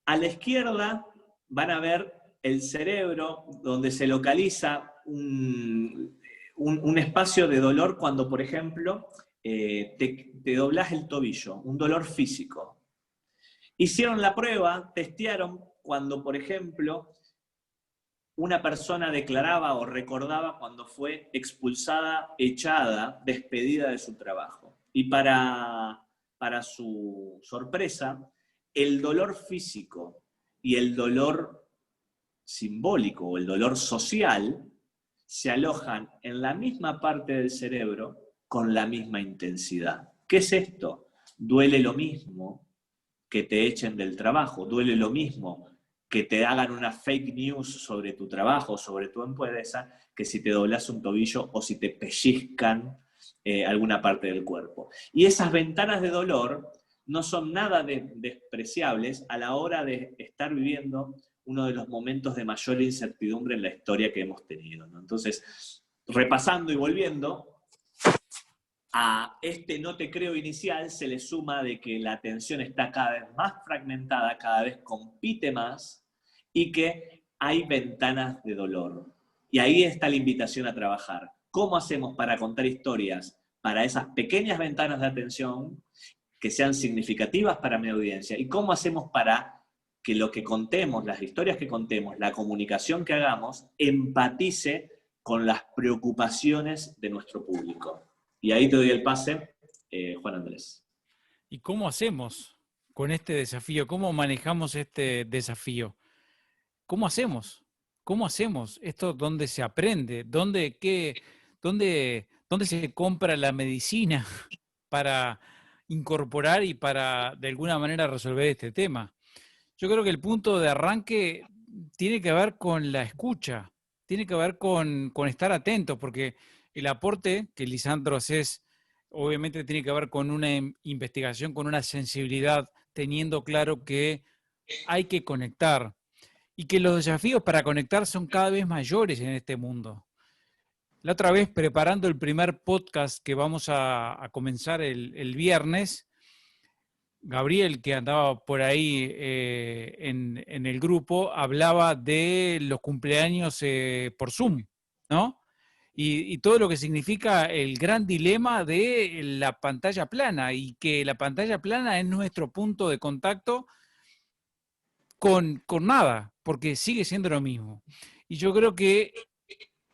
A la izquierda van a ver el cerebro donde se localiza un espacio de dolor cuando, por ejemplo, te doblás el tobillo, un dolor físico. Hicieron la prueba, testearon cuando, por ejemplo, una persona declaraba o recordaba cuando fue expulsada, echada, despedida de su trabajo. Y para su sorpresa, el dolor físico y el dolor simbólico o el dolor social se alojan en la misma parte del cerebro con la misma intensidad. ¿Qué es esto? Duele lo mismo que te echen del trabajo, duele lo mismo que te hagan una fake news sobre tu trabajo, sobre tu empresa, que si te doblas un tobillo o si te pellizcan alguna parte del cuerpo. Y esas ventanas de dolor no son nada despreciables a la hora de estar viviendo uno de los momentos de mayor incertidumbre en la historia que hemos tenido, ¿no? Entonces, repasando y volviendo, A este no te creo inicial se le suma de que la atención está cada vez más fragmentada, cada vez compite más y que hay ventanas de dolor. Y ahí está la invitación a trabajar. ¿Cómo hacemos para contar historias para esas pequeñas ventanas de atención que sean significativas para mi audiencia? ¿Y cómo hacemos para que lo que contemos, las historias que contemos, la comunicación que hagamos, empatice con las preocupaciones de nuestro público? Y ahí te doy el pase, Juan Andrés. ¿Y cómo hacemos con este desafío? ¿Cómo manejamos este desafío? ¿Cómo hacemos? ¿Cómo hacemos? ¿Esto dónde se aprende? ¿Dónde se compra la medicina para incorporar y para de alguna manera resolver este tema? Yo creo que el punto de arranque tiene que ver con la escucha, tiene que ver con estar atentos, porque el aporte que Lisandro haces obviamente tiene que ver con una investigación, con una sensibilidad, teniendo claro que hay que conectar y que los desafíos para conectar son cada vez mayores en este mundo. La otra vez, preparando el primer podcast que vamos a comenzar el viernes, Gabriel, que andaba por ahí en el grupo, hablaba de los cumpleaños por Zoom, ¿no? Y todo lo que significa el gran dilema de la pantalla plana y que la pantalla plana es nuestro punto de contacto con nada, porque sigue siendo lo mismo. Y yo creo que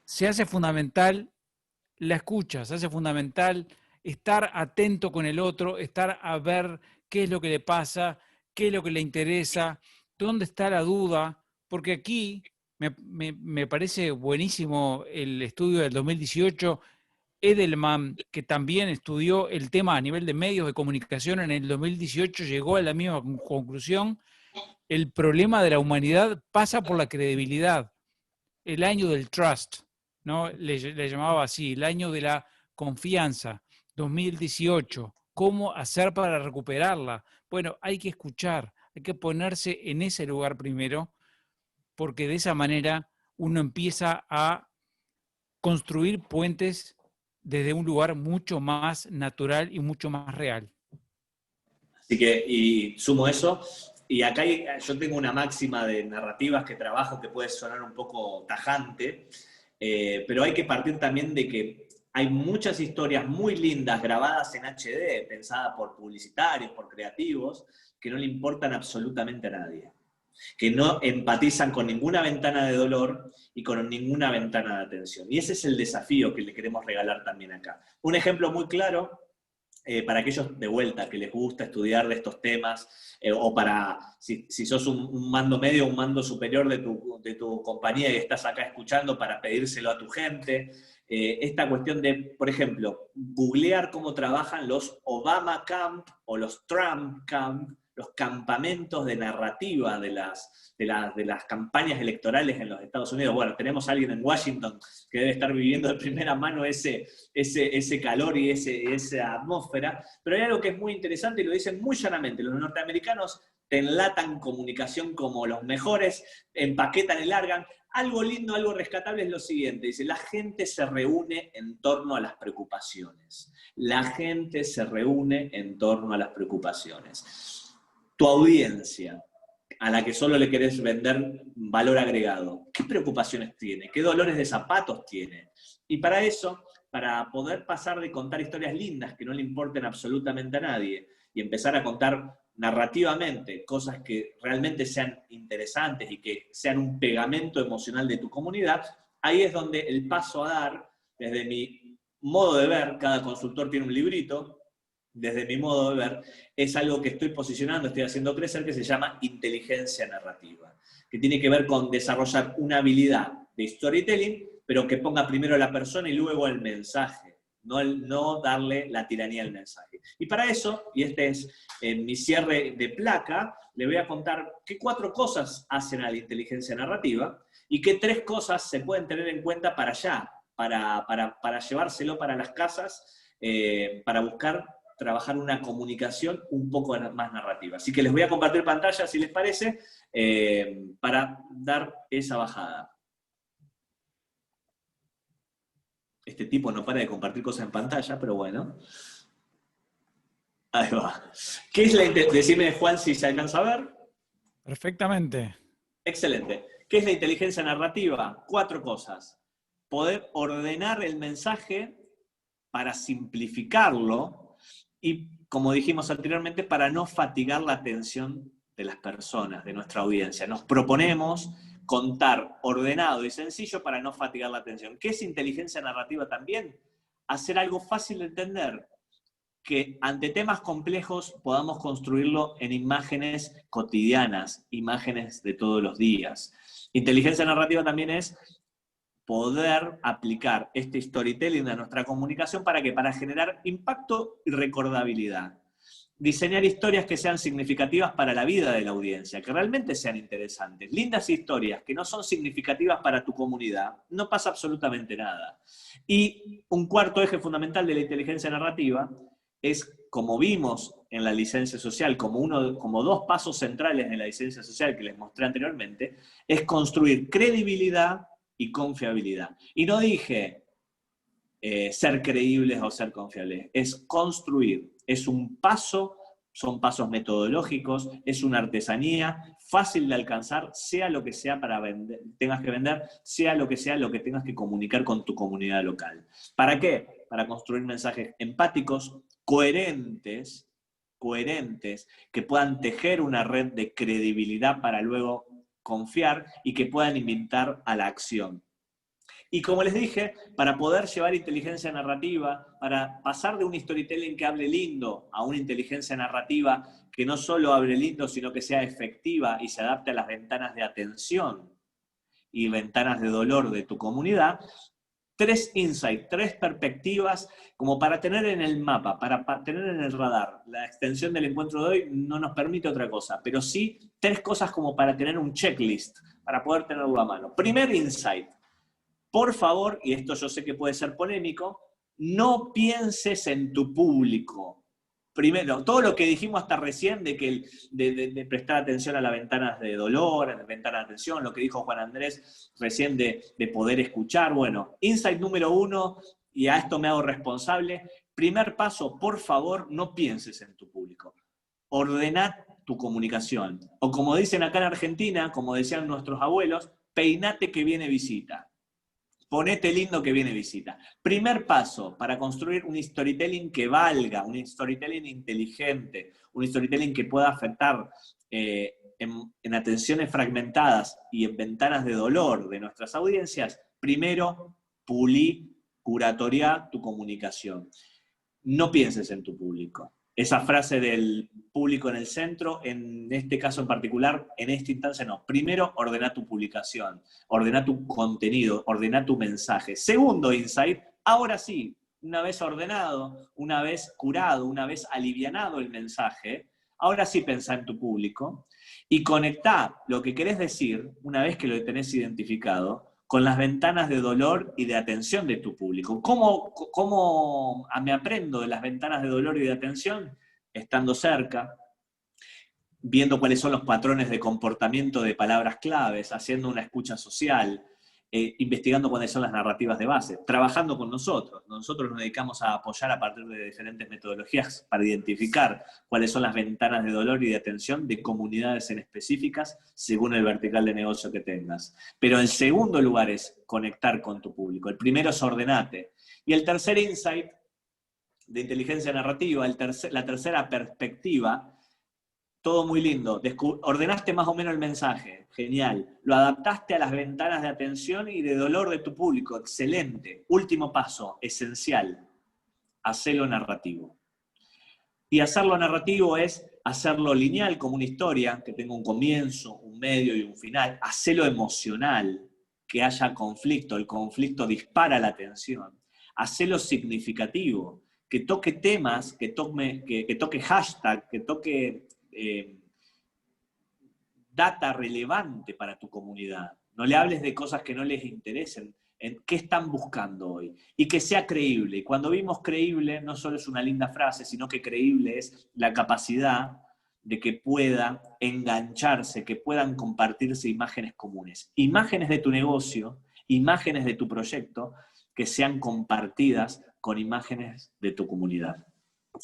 se hace fundamental la escucha, se hace fundamental estar atento con el otro, estar a ver qué es lo que le pasa, qué es lo que le interesa, dónde está la duda, porque aquí me parece buenísimo el estudio del 2018, Edelman, que también estudió el tema a nivel de medios de comunicación en el 2018, llegó a la misma conclusión. El problema de la humanidad pasa por la credibilidad, el año del trust, ¿no? Le llamaba así, el año de la confianza, 2018. ¿Cómo hacer para recuperarla? Bueno, hay que escuchar, hay que ponerse en ese lugar primero, porque de esa manera uno empieza a construir puentes desde un lugar mucho más natural y mucho más real. Así que, y sumo eso, y acá yo tengo una máxima de narrativas que trabajo que puede sonar un poco tajante, pero hay que partir también de que hay muchas historias muy lindas grabadas en HD, pensadas por publicitarios, por creativos, que no le importan absolutamente a nadie, que no empatizan con ninguna ventana de dolor y con ninguna ventana de atención. Y ese es el desafío que le queremos regalar también acá. Un ejemplo muy claro, para aquellos de vuelta que les gusta estudiar de estos temas, o para, si sos un mando medio, un mando superior de tu compañía y estás acá escuchando para pedírselo a tu gente, esta cuestión de, por ejemplo, googlear cómo trabajan los Obama Camp o los Trump Camp, los campamentos de narrativa de las campañas electorales en los Estados Unidos. Bueno, tenemos a alguien en Washington que debe estar viviendo de primera mano ese calor y esa atmósfera, pero hay algo que es muy interesante y lo dicen muy llanamente. Los norteamericanos te enlatan comunicación como los mejores, empaquetan y largan. Algo lindo, algo rescatable es lo siguiente, dice, la gente se reúne en torno a las preocupaciones. La gente se reúne en torno a las preocupaciones. Tu audiencia, a la que solo le querés vender valor agregado, ¿qué preocupaciones tiene? ¿Qué dolores de zapatos tiene? Y para eso, para poder pasar de contar historias lindas que no le importen absolutamente a nadie y empezar a contar narrativamente cosas que realmente sean interesantes y que sean un pegamento emocional de tu comunidad, ahí es donde el paso a dar, desde mi modo de ver, cada consultor tiene un librito, desde mi modo de ver, es algo que estoy posicionando, estoy haciendo crecer, que se llama inteligencia narrativa, que tiene que ver con desarrollar una habilidad de storytelling, pero que ponga primero a la persona y luego el mensaje, no darle la tiranía al mensaje. Y para eso, y este es mi cierre de placa, le voy a contar qué 4 cosas hacen a la inteligencia narrativa y qué 3 cosas se pueden tener en cuenta para allá, para llevárselo para las casas, para buscar trabajar una comunicación un poco más narrativa. Así que les voy a compartir pantalla, si les parece, para dar esa bajada. Este tipo no para de compartir cosas en pantalla, pero bueno. Ahí va. ¿Qué es Decime, Juan, si se alcanza a ver. Perfectamente. Excelente. ¿Qué es la inteligencia narrativa? 4 cosas. Poder ordenar el mensaje para simplificarlo y, como dijimos anteriormente, para no fatigar la atención de las personas, de nuestra audiencia. Nos proponemos contar ordenado y sencillo para no fatigar la atención. ¿Qué es inteligencia narrativa también? Hacer algo fácil de entender, que ante temas complejos podamos construirlo en imágenes cotidianas, imágenes de todos los días. Inteligencia narrativa también es poder aplicar este storytelling a nuestra comunicación para que para generar impacto y recordabilidad. Diseñar historias que sean significativas para la vida de la audiencia, que realmente sean interesantes. Lindas historias que no son significativas para tu comunidad, no pasa absolutamente nada. Y un cuarto eje fundamental de la inteligencia narrativa es, como vimos en la licencia social, como 2 pasos centrales de la licencia social que les mostré anteriormente, es construir credibilidad y confiabilidad. Y no dije ser creíbles o ser confiables, es construir, es un paso, son pasos metodológicos, es una artesanía fácil de alcanzar, sea lo que sea para vender, tengas que vender, sea lo que tengas que comunicar con tu comunidad local. ¿Para qué? Para construir mensajes empáticos, coherentes, que puedan tejer una red de credibilidad para luego confiar y que puedan invitar a la acción. Y como les dije, para poder llevar inteligencia narrativa, para pasar de un storytelling que hable lindo a una inteligencia narrativa que no solo hable lindo, sino que sea efectiva y se adapte a las ventanas de atención y ventanas de dolor de tu comunidad, 3 insights, 3 perspectivas como para tener en el mapa, para tener en el radar. La extensión del encuentro de hoy no nos permite otra cosa, pero sí 3 cosas como para tener un checklist, para poder tenerlo a mano. Primer insight. Por favor, y esto yo sé que puede ser polémico, no pienses en tu público. Primero, todo lo que dijimos hasta recién de prestar atención a las ventanas de dolor, a las ventanas de atención, lo que dijo Juan Andrés recién de poder escuchar. Bueno, insight número 1, y a esto me hago responsable. Primer paso, por favor, no pienses en tu público. Ordená tu comunicación. O como dicen acá en Argentina, como decían nuestros abuelos, peinate que viene visita. Ponete lindo que viene visita. Primer paso para construir un storytelling que valga, un storytelling inteligente, un storytelling que pueda afectar en atenciones fragmentadas y en ventanas de dolor de nuestras audiencias. Primero, pulí, curatoria tu comunicación. No pienses en tu público. Esa frase del público en el centro, en este caso en particular, en esta instancia no. Primero, ordena tu publicación, ordena tu contenido, ordena tu mensaje. Segundo insight, ahora sí, una vez ordenado, una vez curado, una vez alivianado el mensaje, ahora sí pensá en tu público y conectá lo que querés decir, una vez que lo tenés identificado, con las ventanas de dolor y de atención de tu público. ¿Cómo me aprendo de las ventanas de dolor y de atención? Estando cerca, viendo cuáles son los patrones de comportamiento de palabras claves, haciendo una escucha social, investigando cuáles son las narrativas de base, trabajando con nosotros. Nosotros nos dedicamos a apoyar a partir de diferentes metodologías para identificar cuáles son las ventanas de dolor y de atención de comunidades en específicas según el vertical de negocio que tengas. Pero el segundo lugar es conectar con tu público. El primero es ordenate. Y el tercer insight de inteligencia narrativa, la tercera perspectiva, todo muy lindo. Ordenaste más o menos el mensaje. Genial. Lo adaptaste a las ventanas de atención y de dolor de tu público. Excelente. Último paso, esencial. Hacelo narrativo. Y hacerlo narrativo es hacerlo lineal, como una historia, que tenga un comienzo, un medio y un final. Hacelo emocional, que haya conflicto. El conflicto dispara la atención. Hacelo significativo, que toque temas, que toque hashtag, que toque data relevante para tu comunidad. No le hables de cosas que no les interesen, en qué están buscando hoy. Y que sea creíble. Y cuando vimos creíble, no solo es una linda frase, sino que creíble es la capacidad de que pueda engancharse, que puedan compartirse imágenes comunes. Imágenes de tu negocio, imágenes de tu proyecto, que sean compartidas con imágenes de tu comunidad.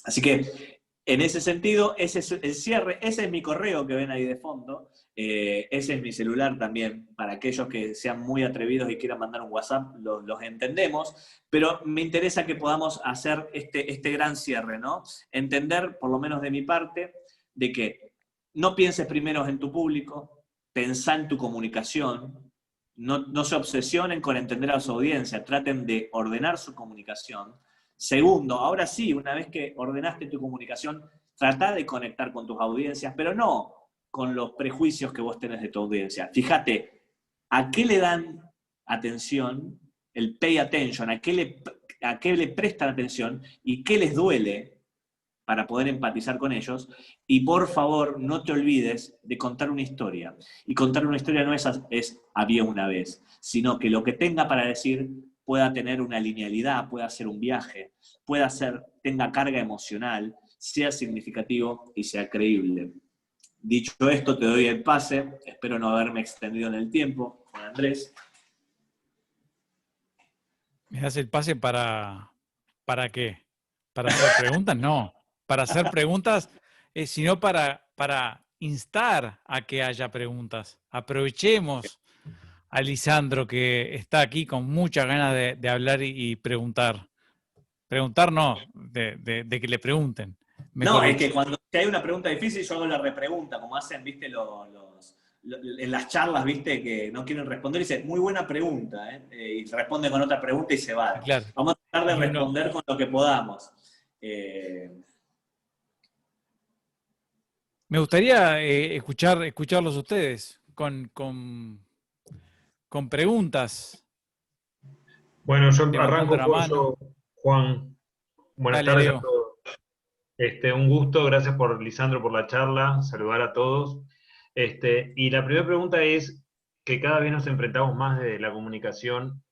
Así que, en ese sentido, ese es el cierre, ese es mi correo que ven ahí de fondo, ese es mi celular también, para aquellos que sean muy atrevidos y quieran mandar un WhatsApp, los entendemos, pero me interesa que podamos hacer este gran cierre, ¿no? Entender, por lo menos de mi parte, de que no pienses primero en tu público, pensá en tu comunicación, no se obsesionen con entender a su audiencia, traten de ordenar su comunicación. Segundo, ahora sí, una vez que ordenaste tu comunicación, trata de conectar con tus audiencias, pero no con los prejuicios que vos tenés de tu audiencia. Fíjate, ¿a qué le dan atención? El pay attention, ¿a qué le prestan atención y qué les duele para poder empatizar con ellos? Y por favor, no te olvides de contar una historia. Y contar una historia no es había una vez, sino que lo que tenga para decir pueda tener una linealidad, pueda ser un viaje, tenga carga emocional, sea significativo y sea creíble. Dicho esto, te doy el pase. Espero no haberme extendido en el tiempo, Juan Andrés. ¿Me das el pase ¿para qué? ¿Para hacer preguntas? No. Para hacer preguntas, sino para instar a que haya preguntas. Aprovechemos a Lisandro, que está aquí con muchas ganas de hablar y preguntar. Preguntar no, de que le pregunten. No, es que cuando hay una pregunta difícil, yo hago la repregunta, como hacen, viste, en las charlas, viste, que no quieren responder, y dicen, muy buena pregunta, y responde con otra pregunta y se va. Claro. Vamos a tratar de responder con lo que podamos. Me gustaría escucharlos ustedes con preguntas. Bueno, yo Levantando la mano. Juan. Buenas Dale, tardes Leo. a todos. Un gusto, gracias por Lisandro por la charla, saludar a todos. Y la primera pregunta es que cada vez nos enfrentamos más desde la comunicación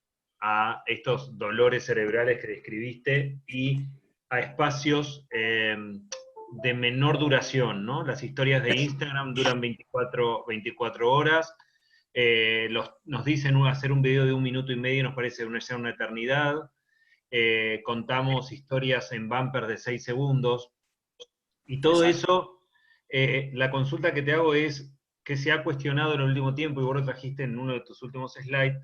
a estos dolores cerebrales que describiste y a espacios de menor duración, ¿no? Las historias de Instagram duran 24 horas. Nos dicen hacer un video de 1 minuto y medio nos parece ya una eternidad. Contamos historias en bumpers de 6 segundos. Y todo eso, la consulta que te hago es que se ha cuestionado en el último tiempo, y vos lo trajiste en uno de tus últimos slides,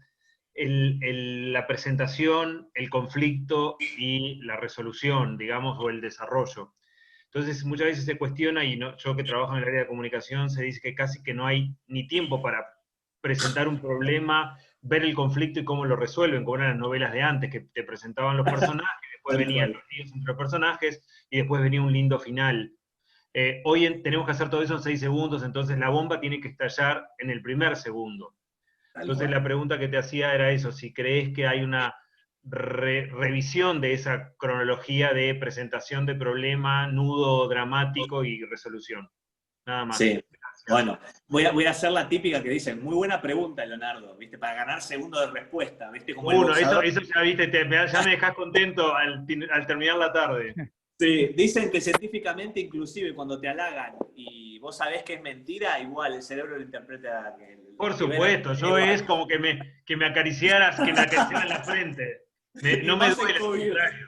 la presentación, el conflicto y la resolución, digamos, o el desarrollo. Entonces, muchas veces se cuestiona, y yo que trabajo en el área de comunicación, se dice que casi que no hay ni tiempo para presentar un problema, ver el conflicto y cómo lo resuelven, como eran las novelas de antes, que te presentaban los personajes, después venían los líos entre los personajes, y después venía un lindo final. Hoy tenemos que hacer todo eso en 6 segundos, entonces la bomba tiene que estallar en el primer segundo. Entonces la pregunta que te hacía era eso, si crees que hay una revisión de esa cronología de presentación de problema, nudo dramático y resolución. Nada más. Sí. Bueno, voy a hacer la típica que dicen, muy buena pregunta, Leonardo, ¿viste? Para ganar segundo de respuesta, ¿viste? Como eso ya, ¿viste? Ya me dejás contento al terminar la tarde. Sí, dicen que científicamente, inclusive, cuando te halagan y vos sabés que es mentira, igual el cerebro lo interpreta. Por supuesto, yo es como que me acariciaras, que me acariciaras la frente. No me duele, al contrario.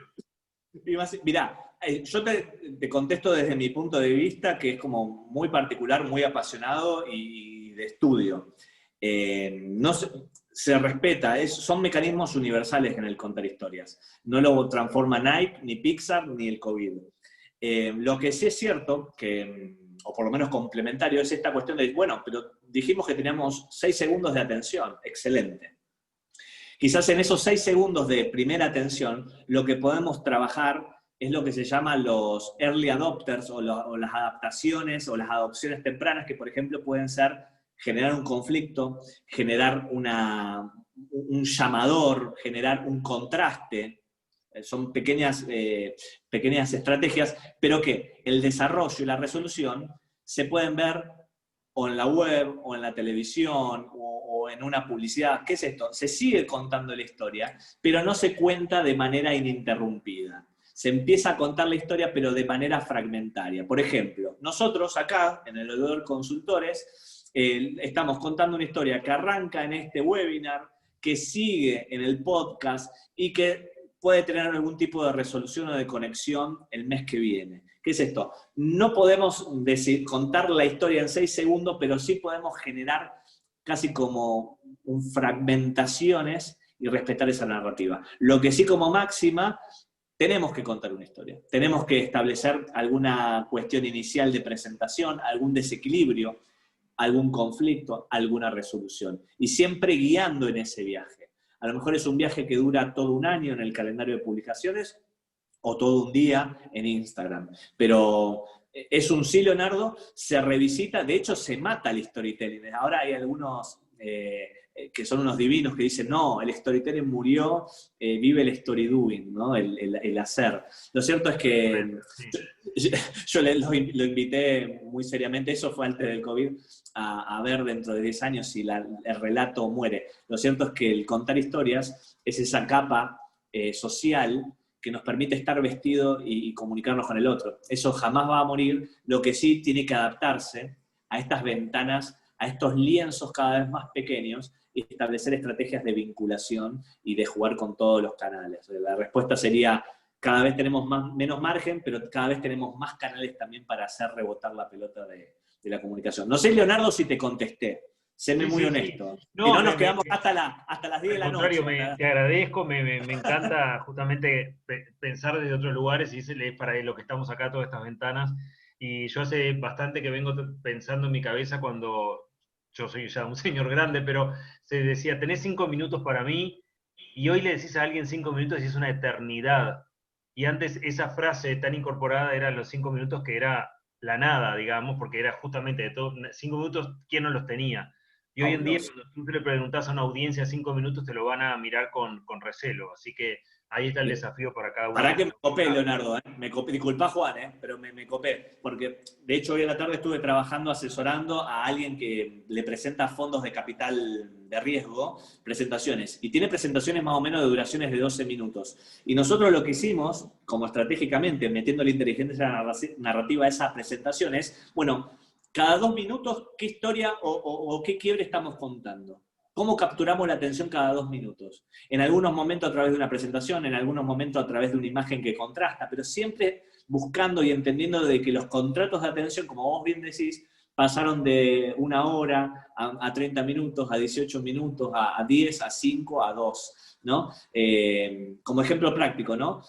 Mirá, yo te contesto desde mi punto de vista, que es como muy particular, muy apasionado y de estudio. No se respeta, son mecanismos universales en el contar historias. No lo transforma Nike, ni Pixar, ni el COVID. Lo que sí es cierto, o por lo menos complementario, es esta cuestión de, bueno, pero dijimos que teníamos 6 segundos de atención. Excelente. Quizás en esos 6 segundos de primera atención, lo que podemos trabajar es lo que se llama los early adopters, o las adaptaciones, o las adopciones tempranas, que por ejemplo pueden ser generar un conflicto, generar un llamador, generar un contraste. Son pequeñas estrategias, pero que el desarrollo y la resolución se pueden ver o en la web, o en la televisión, o en una publicidad. ¿Qué es esto? Se sigue contando la historia, pero no se cuenta de manera ininterrumpida. Se empieza a contar la historia, pero de manera fragmentaria. Por ejemplo, nosotros acá, en el Oidor Consultores, estamos contando una historia que arranca en este webinar, que sigue en el podcast y que puede tener algún tipo de resolución o de conexión el mes que viene. ¿Qué es esto? No podemos contar la historia en 6 segundos, pero sí podemos generar casi como fragmentaciones y respetar esa narrativa. Lo que sí, como máxima, tenemos que contar una historia. Tenemos que establecer alguna cuestión inicial de presentación, algún desequilibrio, algún conflicto, alguna resolución. Y siempre guiando en ese viaje. A lo mejor es un viaje que dura todo un año en el calendario de publicaciones o todo un día en Instagram. Pero es un sí, Leonardo, se revisita, de hecho se mata el storytelling. Ahora hay algunos que son unos divinos que dicen, no, el storytelling murió, vive el story doing, ¿no? El hacer. Lo cierto es que yo lo invité muy seriamente, eso fue antes del COVID, a ver dentro de 10 años si el relato muere. Lo cierto es que el contar historias es esa capa social que nos permite estar vestido y comunicarnos con el otro. Eso jamás va a morir, lo que sí tiene que adaptarse a estas ventanas, a estos lienzos cada vez más pequeños y establecer estrategias de vinculación y de jugar con todos los canales. La respuesta sería, cada vez tenemos menos margen, pero cada vez tenemos más canales también para hacer rebotar la pelota de la comunicación. No sé, Leonardo, si te contesté. Séme muy honesto. Sí. No, si no, nos quedamos hasta las 10 de la noche. Al contrario, te agradezco, me encanta justamente pensar desde otros lugares y es para lo que estamos acá, todas estas ventanas. Y yo hace bastante que vengo pensando en mi cabeza cuando yo soy ya un señor grande, pero se decía, tenés 5 minutos para mí, y hoy le decís a alguien 5 minutos y es una eternidad. Y antes esa frase tan incorporada era los 5 minutos, que era la nada, digamos, porque era justamente de todo, 5 minutos, ¿quién no los tenía? Y hoy en día, cuando tú le preguntás a una audiencia 5 minutos, te lo van a mirar con recelo. Así que ahí está el desafío para cada uno. Para que me copé, Leonardo, me copé. Disculpa, Juan, pero me copé. Porque, de hecho, hoy a la tarde estuve trabajando, asesorando a alguien que le presenta fondos de capital de riesgo, presentaciones. Y tiene presentaciones más o menos de duraciones de 12 minutos. Y nosotros lo que hicimos, como estratégicamente, metiendo la inteligencia narrativa a esas presentaciones, bueno, cada 2 minutos, ¿qué historia o qué quiebre estamos contando? ¿Cómo capturamos la atención cada 2 minutos? En algunos momentos a través de una presentación, en algunos momentos a través de una imagen que contrasta, pero siempre buscando y entendiendo de que los contratos de atención, como vos bien decís, pasaron de 1 hora a 30 minutos, a 18 minutos, a 10, a 5, a 2, ¿no? Como ejemplo práctico, ¿no?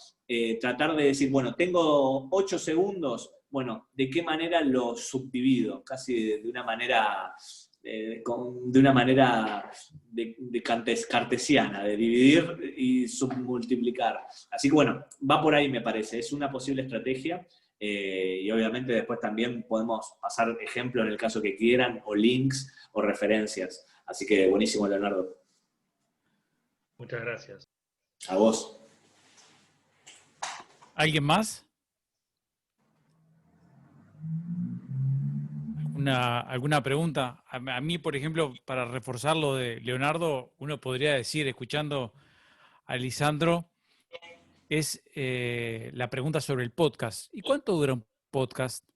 Tratar de decir, bueno, tengo 8 segundos, bueno, ¿de qué manera lo subdivido? Casi de una manera cartesiana, de dividir y submultiplicar. Así que bueno, va por ahí me parece, es una posible estrategia y obviamente después también podemos pasar ejemplos en el caso que quieran, o links o referencias. Así que buenísimo, Leonardo. Muchas gracias. A vos. ¿Alguien más? ¿Alguna pregunta? A mí, por ejemplo, para reforzar lo de Leonardo, uno podría decir, escuchando a Lisandro, es la pregunta sobre el podcast. ¿Y cuánto dura un podcast?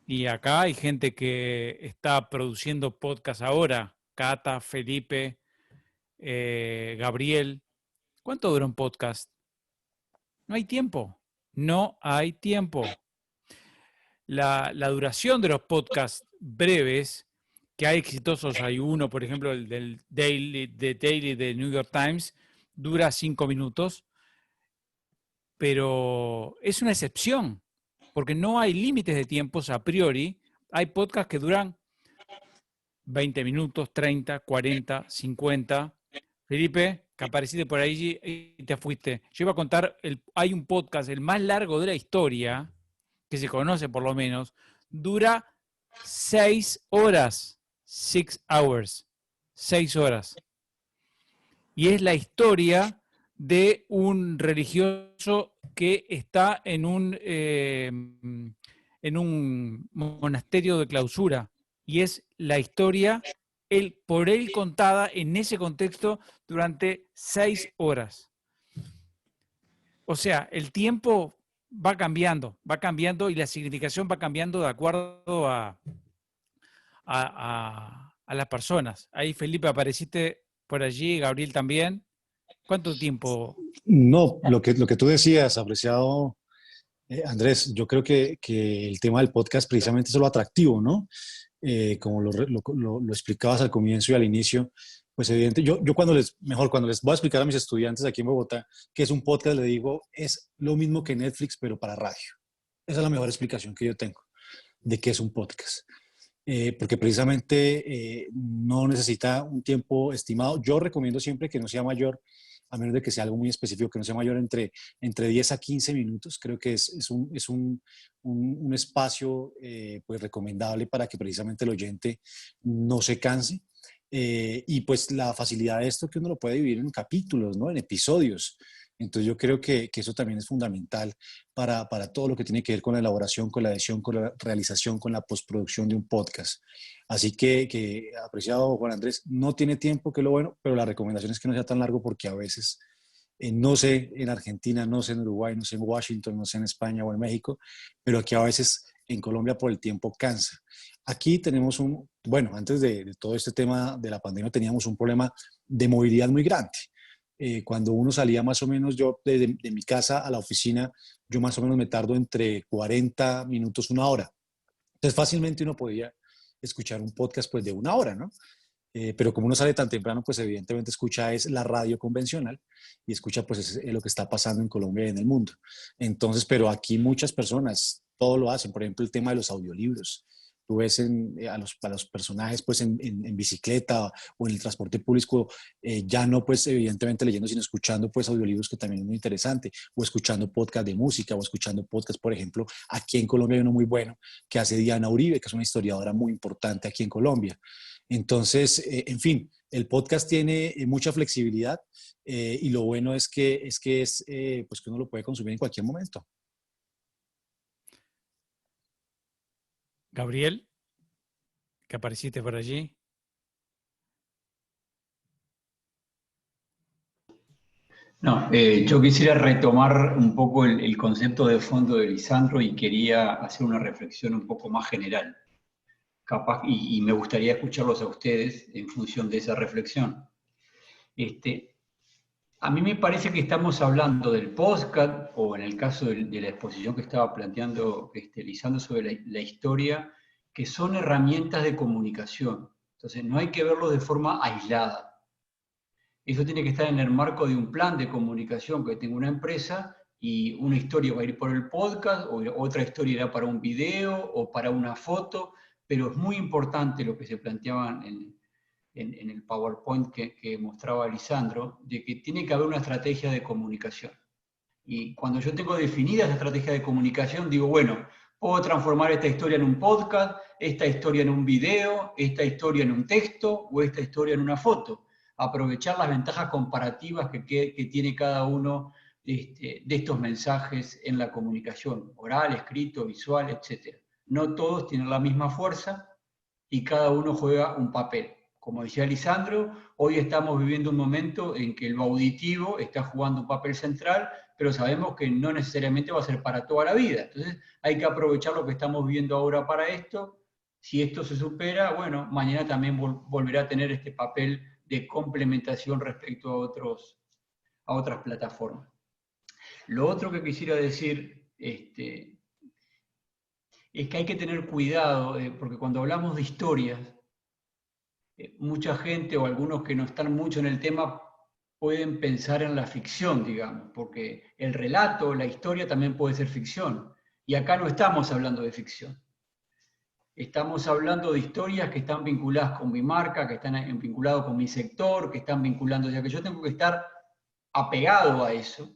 Y acá hay gente que está produciendo podcast ahora. Cata, Felipe, Gabriel. ¿Cuánto dura un podcast? No hay tiempo. No hay tiempo. La duración de los podcasts breves, que hay exitosos, hay uno, por ejemplo, el del Daily de New York Times, dura 5 minutos, pero es una excepción, porque no hay límites de tiempos a priori. Hay podcasts que duran 20 minutos, 30, 40, 50. Felipe, que apareciste por ahí y te fuiste. Yo iba a contar, hay un podcast, el más largo de la historia, que se conoce por lo menos, dura 6 horas. 6 hours. 6 horas. Y es la historia de un religioso que está en un monasterio de clausura. Y es la historia por él contada en ese contexto durante 6 horas. O sea, el tiempo va cambiando y la significación va cambiando de acuerdo a las personas. Ahí, Felipe, apareciste por allí, Gabriel también. ¿Cuánto tiempo? No, lo que tú decías, apreciado Andrés, yo creo que el tema del podcast precisamente es lo atractivo, ¿no? Como lo explicabas al comienzo y al inicio, pues evidente, yo cuando cuando les voy a explicar a mis estudiantes aquí en Bogotá qué es un podcast, les digo, es lo mismo que Netflix, pero para radio. Esa es la mejor explicación que yo tengo de qué es un podcast. Porque precisamente no necesita un tiempo estimado. Yo recomiendo siempre que no sea mayor, a menos de que sea algo muy específico, que no sea mayor entre 10 a 15 minutos. Creo que es un espacio pues recomendable para que precisamente el oyente no se canse. Y pues la facilidad de esto que uno lo puede dividir en capítulos, ¿no? En episodios. Entonces yo creo que eso también es fundamental para todo lo que tiene que ver con la elaboración, con la edición, con la realización, con la postproducción de un podcast. Así que apreciado Juan Andrés, no tiene tiempo, que es lo bueno, pero la recomendación es que no sea tan largo porque a veces, no sé en Argentina, no sé en Uruguay, no sé en Washington, no sé en España o en México, pero aquí a veces en Colombia por el tiempo cansa. Aquí tenemos bueno, antes de todo este tema de la pandemia teníamos un problema de movilidad muy grande. Cuando uno salía más o menos, yo de mi casa a la oficina, yo más o menos me tardo entre 40 minutos, una hora. Entonces fácilmente uno podía escuchar un podcast pues de una hora, ¿no? Pero como uno sale tan temprano, pues evidentemente escucha es la radio convencional y escucha pues es lo que está pasando en Colombia y en el mundo. Entonces, pero aquí muchas personas todo lo hacen, por ejemplo el tema de los audiolibros. Tú ves a los personajes pues en bicicleta o en el transporte público, ya no pues evidentemente leyendo, sino escuchando pues audiolibros, que también es muy interesante, o escuchando podcast de música, o escuchando podcast, por ejemplo, aquí en Colombia hay uno muy bueno que hace Diana Uribe, que es una historiadora muy importante aquí en Colombia. Entonces, en fin, el podcast tiene mucha flexibilidad y lo bueno es pues que uno lo puede consumir en cualquier momento. Gabriel, que apareciste por allí. No, yo quisiera retomar un poco el concepto de fondo de Lisandro y quería hacer una reflexión un poco más general. Capaz, y me gustaría escucharlos a ustedes en función de esa reflexión. A mí me parece que estamos hablando del podcast, o en el caso de la exposición que estaba planteando Lisandro sobre la historia, que son herramientas de comunicación. Entonces, no hay que verlo de forma aislada. Eso tiene que estar en el marco de un plan de comunicación que tenga una empresa, y una historia va a ir por el podcast, o otra historia irá para un video o para una foto, pero es muy importante lo que se planteaban en el PowerPoint que mostraba Lisandro, de que tiene que haber una estrategia de comunicación. Y cuando yo tengo definida esa estrategia de comunicación, digo, bueno, puedo transformar esta historia en un podcast, esta historia en un video, esta historia en un texto o esta historia en una foto. Aprovechar las ventajas comparativas que tiene cada uno de estos mensajes en la comunicación, oral, escrito, visual, etc. No todos tienen la misma fuerza y cada uno juega un papel. Como decía Lisandro, hoy estamos viviendo un momento en que lo auditivo está jugando un papel central, pero sabemos que no necesariamente va a ser para toda la vida. Entonces hay que aprovechar lo que estamos viviendo ahora para esto. Si esto se supera, bueno, mañana también volverá a tener este papel de complementación respecto a otras plataformas. Lo otro que quisiera decir es que hay que tener cuidado, porque cuando hablamos de historias, mucha gente o algunos que no están mucho en el tema pueden pensar en la ficción, digamos, porque el relato, la historia también puede ser ficción. Y acá no estamos hablando de ficción. Estamos hablando de historias que están vinculadas con mi marca, que están vinculadas con mi sector, que están vinculando, o sea que yo tengo que estar apegado a eso.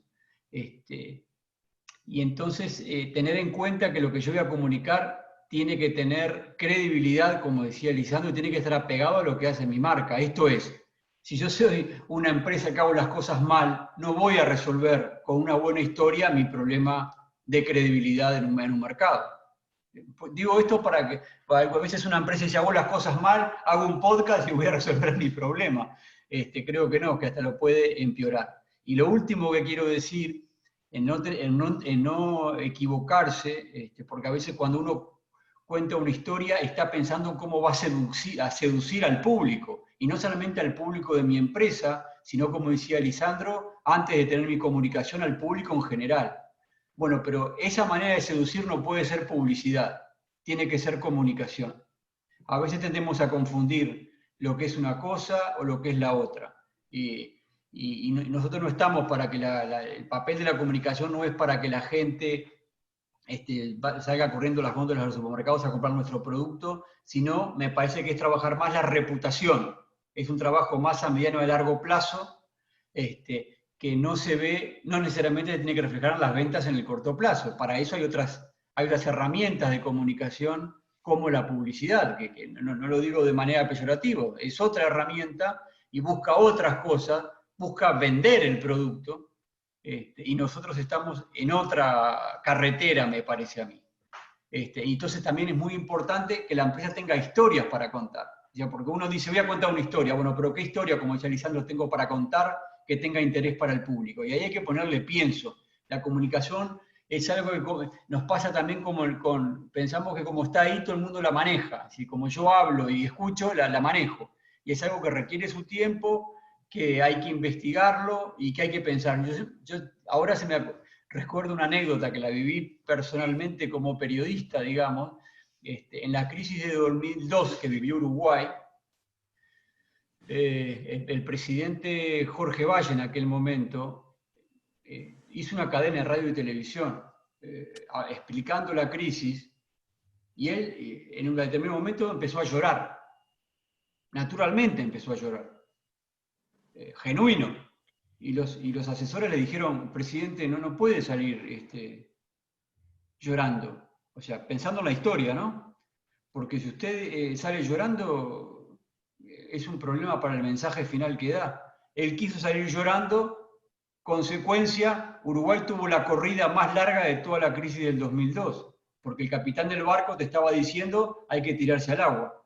Y entonces tener en cuenta que lo que yo voy a comunicar tiene que tener credibilidad, como decía Lisandro, y tiene que estar apegado a lo que hace mi marca. Esto es, si yo soy una empresa que hago las cosas mal, no voy a resolver con una buena historia mi problema de credibilidad en un mercado. Digo esto para que a veces una empresa dice, hago las cosas mal, hago un podcast y voy a resolver mi problema. Creo que no, que hasta lo puede empeorar. Y lo último que quiero decir, en no equivocarse, porque a veces cuando uno cuenta una historia está pensando en cómo va a seducir al público, y no solamente al público de mi empresa, sino, como decía Lisandro, antes de tener mi comunicación, al público en general. Bueno, pero esa manera de seducir no puede ser publicidad, tiene que ser comunicación. A veces tendemos a confundir lo que es una cosa o lo que es la otra. Y nosotros no estamos para que el papel de la comunicación no es para que la gente salga corriendo las góndolas de los supermercados a comprar nuestro producto, sino me parece que es trabajar más la reputación. Es un trabajo más a mediano y a largo plazo, que no se ve, no necesariamente tiene que reflejar las ventas en el corto plazo. Para eso hay otras herramientas de comunicación como la publicidad, que no lo digo de manera peyorativa, es otra herramienta y busca otras cosas, busca vender el producto, y nosotros estamos en otra carretera, me parece a mí. Y entonces también es muy importante que la empresa tenga historias para contar. Ya, porque uno dice, voy a contar una historia, bueno, pero ¿qué historia, como decía Lisandro, tengo para contar que tenga interés para el público? Y ahí hay que ponerle pienso. La comunicación es algo que nos pasa también pensamos que como está ahí todo el mundo la maneja. Así como yo hablo y escucho, la manejo. Y es algo que requiere su tiempo, que hay que investigarlo y que hay que pensar. Yo ahora recuerdo una anécdota que la viví personalmente como periodista, digamos, en la crisis de 2002 que vivió Uruguay. El presidente Jorge Valle en aquel momento hizo una cadena de radio y televisión explicando la crisis, y él en un determinado momento empezó a llorar. Naturalmente empezó a llorar. Genuino. Y los asesores le dijeron, presidente, no puede salir llorando. O sea, pensando en la historia, ¿no? Porque si usted sale llorando, es un problema para el mensaje final que da. Él quiso salir llorando, consecuencia, Uruguay tuvo la corrida más larga de toda la crisis del 2002, porque el capitán del barco te estaba diciendo, hay que tirarse al agua.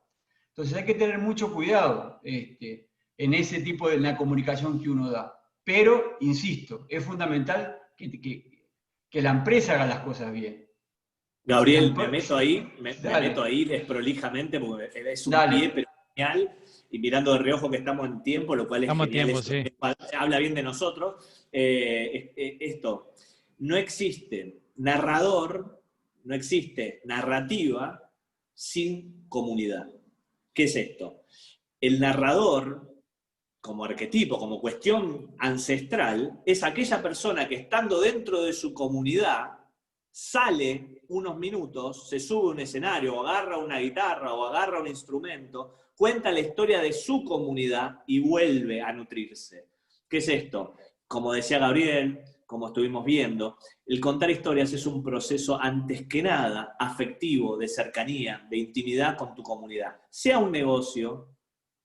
Entonces hay que tener mucho cuidado en ese tipo de la comunicación que uno da. Pero, insisto, es fundamental que la empresa haga las cosas bien. Gabriel, me meto ahí desprolijamente porque es un pie, pero genial, y mirando de reojo que estamos en tiempo, lo cual es genial, sí. Habla bien de nosotros. Esto, no existe narrador, no existe narrativa sin comunidad. ¿Qué es esto? El narrador, como arquetipo, como cuestión ancestral, es aquella persona que estando dentro de su comunidad sale unos minutos, se sube a un escenario, o agarra una guitarra, o agarra un instrumento, cuenta la historia de su comunidad y vuelve a nutrirse. ¿Qué es esto? Como decía Gabriel, como estuvimos viendo, el contar historias es un proceso antes que nada afectivo, de cercanía, de intimidad con tu comunidad. Sea un negocio,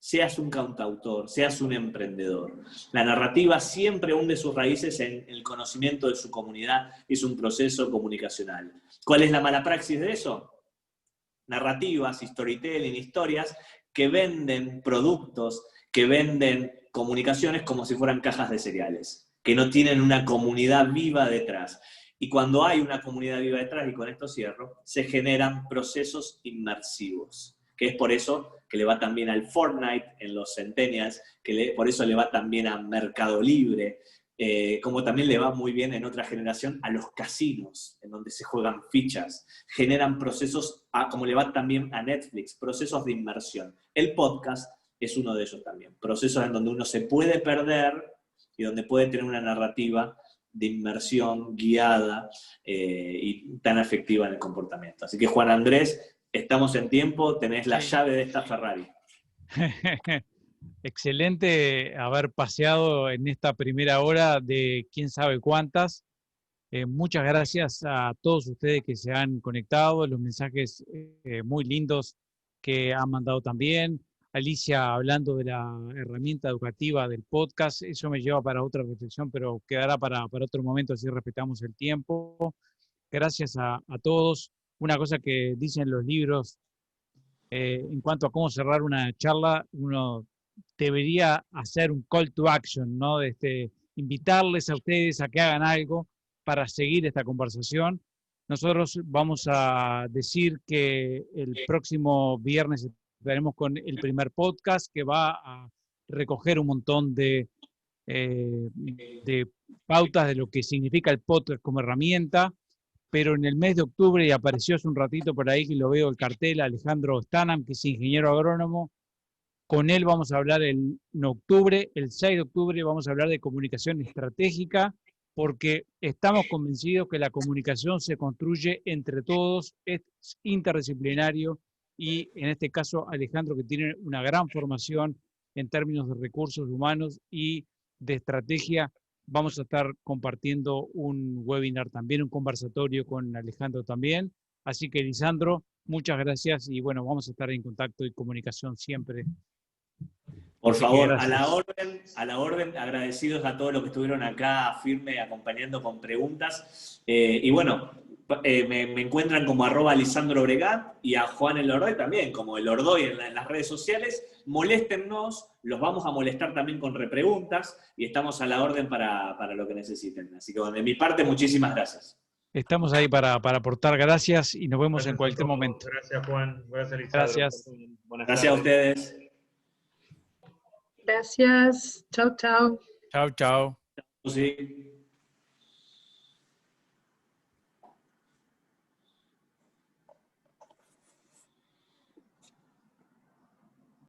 seas un cantautor, seas un emprendedor. La narrativa siempre hunde sus raíces en el conocimiento de su comunidad y es un proceso comunicacional. ¿Cuál es la mala praxis de eso? Narrativas, storytelling, historias que venden productos, que venden comunicaciones como si fueran cajas de cereales, que no tienen una comunidad viva detrás. Y cuando hay una comunidad viva detrás, y con esto cierro, se generan procesos inmersivos, que es por eso que le va también al Fortnite en los Centennials, por eso le va también a Mercado Libre, como también le va muy bien en otra generación a los casinos, en donde se juegan fichas, generan procesos, como le va también a Netflix, procesos de inmersión. El podcast es uno de ellos también, procesos en donde uno se puede perder y donde puede tener una narrativa de inmersión guiada y tan afectiva en el comportamiento. Así que Juan Andrés, estamos en tiempo, tenés la llave de esta Ferrari. Excelente haber paseado en esta primera hora de quién sabe cuántas. Muchas gracias a todos ustedes que se han conectado, los mensajes muy lindos que han mandado también. Alicia hablando de la herramienta educativa del podcast, eso me lleva para otra reflexión, pero quedará para otro momento, así respetamos el tiempo. Gracias a todos. Una cosa que dicen los libros en cuanto a cómo cerrar una charla, uno debería hacer un call to action, ¿no? Invitarles a ustedes a que hagan algo para seguir esta conversación. Nosotros vamos a decir que el próximo viernes estaremos con el primer podcast que va a recoger un montón de pautas de lo que significa el podcast como herramienta, pero en el mes de octubre, y apareció hace un ratito por ahí que lo veo el cartel, Alejandro Stanham, que es ingeniero agrónomo. Con él vamos a hablar en octubre, el 6 de octubre vamos a hablar de comunicación estratégica, porque estamos convencidos que la comunicación se construye entre todos, es interdisciplinario, y en este caso Alejandro, que tiene una gran formación en términos de recursos humanos y de estrategia, vamos a estar compartiendo un webinar también, un conversatorio con Alejandro también. Así que, Lisandro, muchas gracias y bueno, vamos a estar en contacto y comunicación siempre. Por Así que favor, gracias. a la orden, agradecidos a todos los que estuvieron acá firme acompañando con preguntas. Y bueno, me encuentran como @LisandroBregat y a Juan El Ordoy también, como El Ordoy en las redes sociales. Moléstennos, los vamos a molestar también con repreguntas y estamos a la orden para lo que necesiten. Así que bueno, de mi parte, muchísimas gracias. Estamos ahí para aportar. Gracias y nos vemos en cualquier momento. Gracias, Juan. Gracias, Lisandro. Gracias. Buenas Gracias a tardes. ustedes. Gracias. Chao, chao. Chao, chao. Sí.